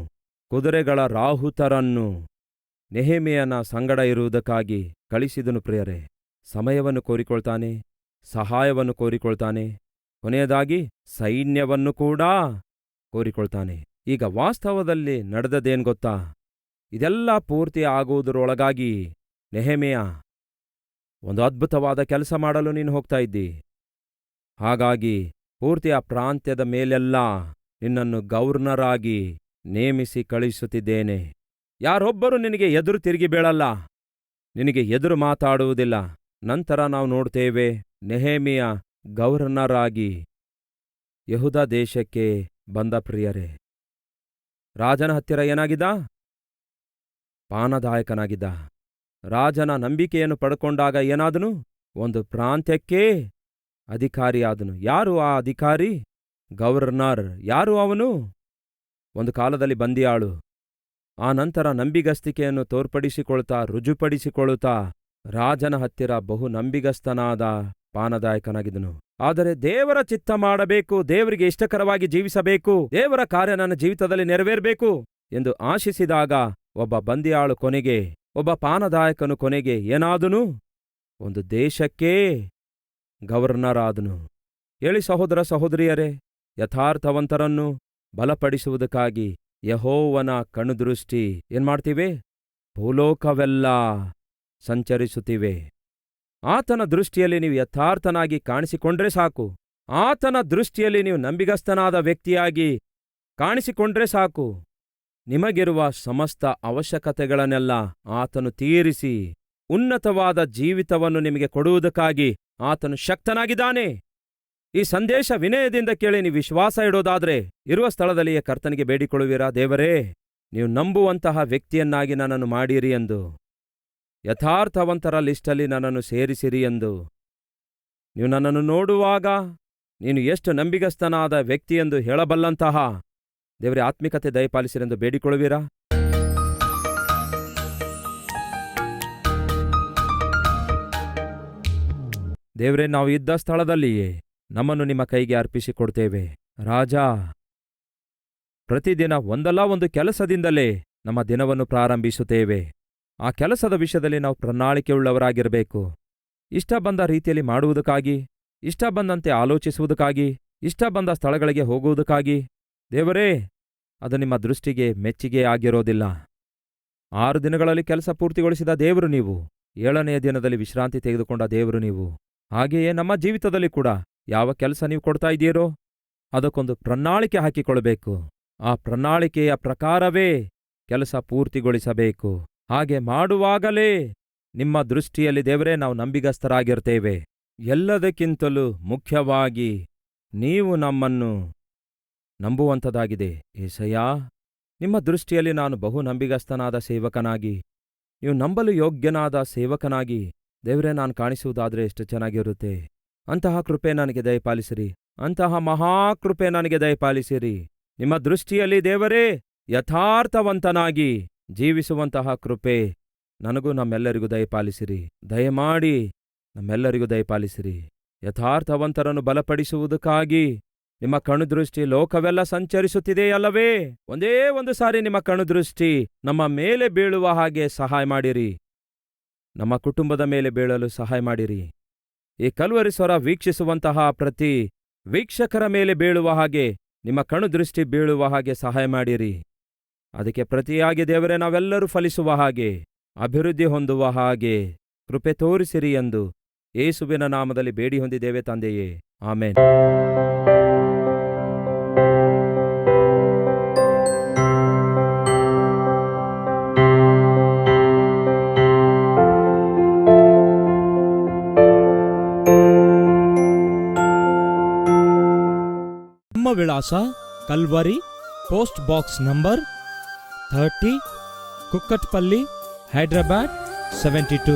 ಕುದುರೆಗಳ ರಾಹುತರನ್ನು ನೆಹೆಮೀಯನ ಸಂಗಡ ಇರುವುದಕ್ಕಾಗಿ ಕಳಿಸಿದನು. ಪ್ರಿಯರೇ, ಸಮಯವನ್ನು ಕೋರಿಕೊಳ್ತಾನೆ, ಸಹಾಯವನ್ನು ಕೋರಿಕೊಳ್ತಾನೆ, ಕೊನೆಯದಾಗಿ ಸೈನ್ಯವನ್ನು ಕೂಡ ಕೋರಿಕೊಳ್ತಾನೆ. ಈಗ ವಾಸ್ತವದಲ್ಲಿ ನಡೆದದೇನ್ ಗೊತ್ತಾ? ಇದೆಲ್ಲ ಪೂರ್ತಿ ಆಗುವುದರೊಳಗಾಗಿ ನೆಹೆಮೀಯ, ಒಂದು ಅದ್ಭುತವಾದ ಕೆಲಸ ಮಾಡಲು ನೀನು ಹೋಗ್ತಾ ಇದ್ದಿ. ಹಾಗಾಗಿ ಪೂರ್ತಿ ಆ ಪ್ರಾಂತ್ಯದ ಮೇಲೆಲ್ಲ ನಿನ್ನನ್ನು ಗವರ್ನರ್ ಆಗಿ ನೇಮಿಸಿ ಕಳುಹಿಸುತ್ತಿದ್ದೇನೆ. ಯಾರೊಬ್ಬರೂ ನಿನಗೆ ಎದುರು ತಿರುಗಿ ಬೀಳಲ್ಲ, ನಿನಗೆ ಎದುರು ಮಾತಾಡುವುದಿಲ್ಲ. ನಂತರ ನಾವು ನೋಡ್ತೇವೆ, ನೆಹೆಮೀಯ ಗವರ್ನರ್ ಆಗಿ ಯೆಹೂದ ದೇಶಕ್ಕೆ ಬಂದ. ಪ್ರಿಯರೇ, ರಾಜನ ಹತ್ತಿರ ಏನಾಗಿದ್ದ? ಪಾನದಾಯಕನಾಗಿದ್ದ. ರಾಜನ ನಂಬಿಕೆಯನ್ನು ಪಡ್ಕೊಂಡಾಗ ಏನಾದನು? ಒಂದು ಪ್ರಾಂತ್ಯಕ್ಕೆ ಅಧಿಕಾರಿಯಾದನು. ಯಾರು ಆ ಅಧಿಕಾರಿ? ಗವರ್ನರ್. ಯಾರು ಅವನು? ಒಂದು ಕಾಲದಲ್ಲಿ ಬಂದಿಯಾಳು. ಆ ನಂತರ ನಂಬಿಗಸ್ತಿಕೆಯನ್ನು ತೋರ್ಪಡಿಸಿಕೊಳ್ತಾ, ರುಜುಪಡಿಸಿಕೊಳ್ಳುತ್ತಾ ರಾಜನ ಹತ್ತಿರ ಬಹು ನಂಬಿಗಸ್ತನಾದ ಪಾನದಾಯಕನಾಗಿದ್ದನು. ಆದರೆ ದೇವರ ಚಿತ್ತ ಮಾಡಬೇಕು, ದೇವರಿಗೆ ಇಷ್ಟಕರವಾಗಿ ಜೀವಿಸಬೇಕು, ದೇವರ ಕಾರ್ಯ ನನ್ನ ಜೀವಿತದಲ್ಲಿ ನೆರವೇರಬೇಕು ಎಂದು ಆಶಿಸಿದಾಗ ಒಬ್ಬ ಬಂದಿಯಾಳು ಕೊನೆಗೆ, ಒಬ್ಬ ಪಾನದಾಯಕನು ಕೊನೆಗೆ ಏನಾದನು? ಒಂದು ದೇಶಕ್ಕೇ ಗವರ್ನರ್ ಆದನು. ಹೇಳಿ ಸಹೋದರ ಸಹೋದರಿಯರೇ, ಯಥಾರ್ಥವಂತರನ್ನು ಬಲಪಡಿಸುವುದಕ್ಕಾಗಿ ಯೆಹೋವನ ಕಣ್ಣುದೃಷ್ಟಿ ಏನ್ಮಾಡ್ತಿವೆ? ಭೂಲೋಕವೆಲ್ಲ ಸಂಚರಿಸುತ್ತಿವೆ. ಆತನ ದೃಷ್ಟಿಯಲ್ಲಿ ನೀವು ಯಥಾರ್ಥನಾಗಿ ಕಾಣಿಸಿಕೊಂಡ್ರೆ ಸಾಕು. ಆತನ ದೃಷ್ಟಿಯಲ್ಲಿ ನೀವು ನಂಬಿಗಸ್ತನಾದ ವ್ಯಕ್ತಿಯಾಗಿ ಕಾಣಿಸಿಕೊಂಡ್ರೆ ಸಾಕು. ನಿಮಗಿರುವ ಸಮಸ್ತ ಅವಶ್ಯಕತೆಗಳನ್ನೆಲ್ಲ ಆತನು ತೀರಿಸಿ ಉನ್ನತವಾದ ಜೀವಿತವನ್ನು ನಿಮಗೆ ಕೊಡುವುದಕ್ಕಾಗಿ ಆತನು ಶಕ್ತನಾಗಿದ್ದಾನೆ. ಈ ಸಂದೇಶ ವಿನಯದಿಂದ ಕೇಳಿ ನೀವು ವಿಶ್ವಾಸ ಇಡೋದಾದ್ರೆ ಇರುವ ಸ್ಥಳದಲ್ಲಿಯೇ ಕರ್ತನಿಗೆ ಬೇಡಿಕೊಳ್ಳುವಿರಾ? ದೇವರೇ, ನೀವು ನಂಬುವಂತಹ ವ್ಯಕ್ತಿಯನ್ನಾಗಿ ನನ್ನನ್ನು ಮಾಡಿರಿ ಎಂದು, ಯಥಾರ್ಥವಂತರ ಲಿಸ್ಟಲ್ಲಿ ನನ್ನನ್ನು ಸೇರಿಸಿರಿ ಎಂದು. ನೀವು ನನ್ನನ್ನು ನೋಡುವಾಗ ನೀನು ಎಷ್ಟು ನಂಬಿಗಸ್ತನಾದ ವ್ಯಕ್ತಿಯೆಂದು ಹೇಳಬಲ್ಲಂತಹ ದೇವರೇ ಆತ್ಮಿಕತೆ ದಯಪಾಲಿಸಿರೆಂದು ಬೇಡಿಕೊಳ್ಳುವಿರಾ? ದೇವರೇ, ನಾವು ಇದ್ದ ಸ್ಥಳದಲ್ಲಿಯೇ ನಮ್ಮನ್ನು ನಿಮ್ಮ ಕೈಗೆ ಅರ್ಪಿಸಿಕೊಡ್ತೇವೆ. ರಾಜ, ಪ್ರತಿದಿನ ಒಂದಲ್ಲ ಒಂದು ಕೆಲಸದಿಂದಲೇ ನಮ್ಮ ದಿನವನ್ನು ಪ್ರಾರಂಭಿಸುತ್ತೇವೆ. ಆ ಕೆಲಸದ ವಿಷಯದಲ್ಲಿ ನಾವು ಪ್ರಣಾಳಿಕೆಯುಳ್ಳವರಾಗಿರಬೇಕು. ಇಷ್ಟ ಬಂದ ರೀತಿಯಲ್ಲಿ ಮಾಡುವುದಕ್ಕಾಗಿ, ಇಷ್ಟ ಬಂದಂತೆ ಆಲೋಚಿಸುವುದಕ್ಕಾಗಿ, ಇಷ್ಟ ಬಂದ ಸ್ಥಳಗಳಿಗೆ ಹೋಗುವುದಕ್ಕಾಗಿ ದೇವರೇ, ಅದು ನಿಮ್ಮ ದೃಷ್ಟಿಗೆ ಮೆಚ್ಚಿಗೆ ಆಗಿರೋದಿಲ್ಲ. 6 ದಿನಗಳಲ್ಲಿ ಕೆಲಸ ಪೂರ್ತಿಗೊಳಿಸಿದ ದೇವರು ನೀವು, 7ನೆಯ ದಿನದಲ್ಲಿ ವಿಶ್ರಾಂತಿ ತೆಗೆದುಕೊಂಡ ದೇವರು ನೀವು. ಹಾಗೆಯೇ ನಮ್ಮ ಜೀವಿತದಲ್ಲಿ ಕೂಡ ಯಾವ ಕೆಲಸ ನೀವು ಕೊಡ್ತಾ ಇದ್ದೀರೋ ಅದಕ್ಕೊಂದು ಪ್ರಣಾಳಿಕೆ ಹಾಕಿಕೊಳ್ಬೇಕು. ಆ ಪ್ರಣಾಳಿಕೆಯ ಪ್ರಕಾರವೇ ಕೆಲಸ ಪೂರ್ತಿಗೊಳಿಸಬೇಕು. ಹಾಗೆ ಮಾಡುವಾಗಲೇ ನಿಮ್ಮ ದೃಷ್ಟಿಯಲ್ಲಿ ದೇವರೇ ನಾವು ನಂಬಿಗಸ್ತರಾಗಿರ್ತೇವೆ. ಎಲ್ಲದಕ್ಕಿಂತಲೂ ಮುಖ್ಯವಾಗಿ ನೀವು ನಮ್ಮನ್ನು ನಂಬುವಂಥದ್ದಾಗಿದೆ. ಏಸಯ್ಯ, ನಿಮ್ಮ ದೃಷ್ಟಿಯಲ್ಲಿ ನಾನು ಬಹು ನಂಬಿಗಸ್ತನಾದ ಸೇವಕನಾಗಿ, ನೀವು ನಂಬಲು ಯೋಗ್ಯನಾದ ಸೇವಕನಾಗಿ ದೇವರೇ ನಾನು ಕಾಣಿಸುವುದಾದರೆ ಎಷ್ಟು ಚೆನ್ನಾಗಿರುತ್ತೆ. ಅಂತಹ ಕೃಪೆ ನನಗೆ ದಯಪಾಲಿಸಿರಿ, ಅಂತಹ ಮಹಾಕೃಪೆ ನನಗೆ ದಯಪಾಲಿಸಿರಿ. ನಿಮ್ಮ ದೃಷ್ಟಿಯಲ್ಲಿ ದೇವರೇ ಯಥಾರ್ಥವಂತನಾಗಿ ಜೀವಿಸುವಂತಹ ಕೃಪೆ ನನಗೂ ನಮ್ಮೆಲ್ಲರಿಗೂ ದಯಪಾಲಿಸಿರಿ. ದಯಮಾಡಿ ನಮ್ಮೆಲ್ಲರಿಗೂ ದಯಪಾಲಿಸಿರಿ. ಯಥಾರ್ಥವಂತರನ್ನು ಬಲಪಡಿಸುವುದಕ್ಕಾಗಿ ನಿಮ್ಮ ಕಣ್ಣುದೃಷ್ಟಿ ಲೋಕವೆಲ್ಲ ಸಂಚರಿಸುತ್ತಿದೆಯಲ್ಲವೇ? ಒಂದೇ ಒಂದು ಸಾರಿ ನಿಮ್ಮ ಕಣ್ಣುದೃಷ್ಟಿ ನಮ್ಮ ಮೇಲೆ ಬೀಳುವ ಹಾಗೆ ಸಹಾಯ ಮಾಡಿರಿ. ನಮ್ಮ ಕುಟುಂಬದ ಮೇಲೆ ಬೀಳಲು ಸಹಾಯ ಮಾಡಿರಿ. ಈ ಕಲ್ವರಿ ಸ್ವರ ವೀಕ್ಷಿಸುವಂತಹ ಪ್ರತಿ ವೀಕ್ಷಕರ ಮೇಲೆ ಬೀಳುವ ಹಾಗೆ ನಿಮ್ಮ ಕಣ್ಣುದೃಷ್ಟಿ ಬೀಳುವ ಹಾಗೆ ಸಹಾಯ ಮಾಡಿರಿ. ಅದಕ್ಕೆ ಪ್ರತಿಯಾಗಿ ದೇವರೇ ನಾವೆಲ್ಲರೂ ಫಲಿಸುವ ಹಾಗೆ, ಅಭಿವೃದ್ಧಿ ಹೊಂದುವ ಹಾಗೆ ಕೃಪೆ ತೋರಿಸಿರಿ ಎಂದು ಯೇಸುವಿನ ನಾಮದಲ್ಲಿ ಬೇಡಿ ಹೊಂದಿದ್ದೇವೆ ತಂದೆಯೇ, ಆಮೆನ್. ನಮ್ಮ ವಿಳಾಸ Calvary, post box number 30, Kukatpally, Hyderabad 72.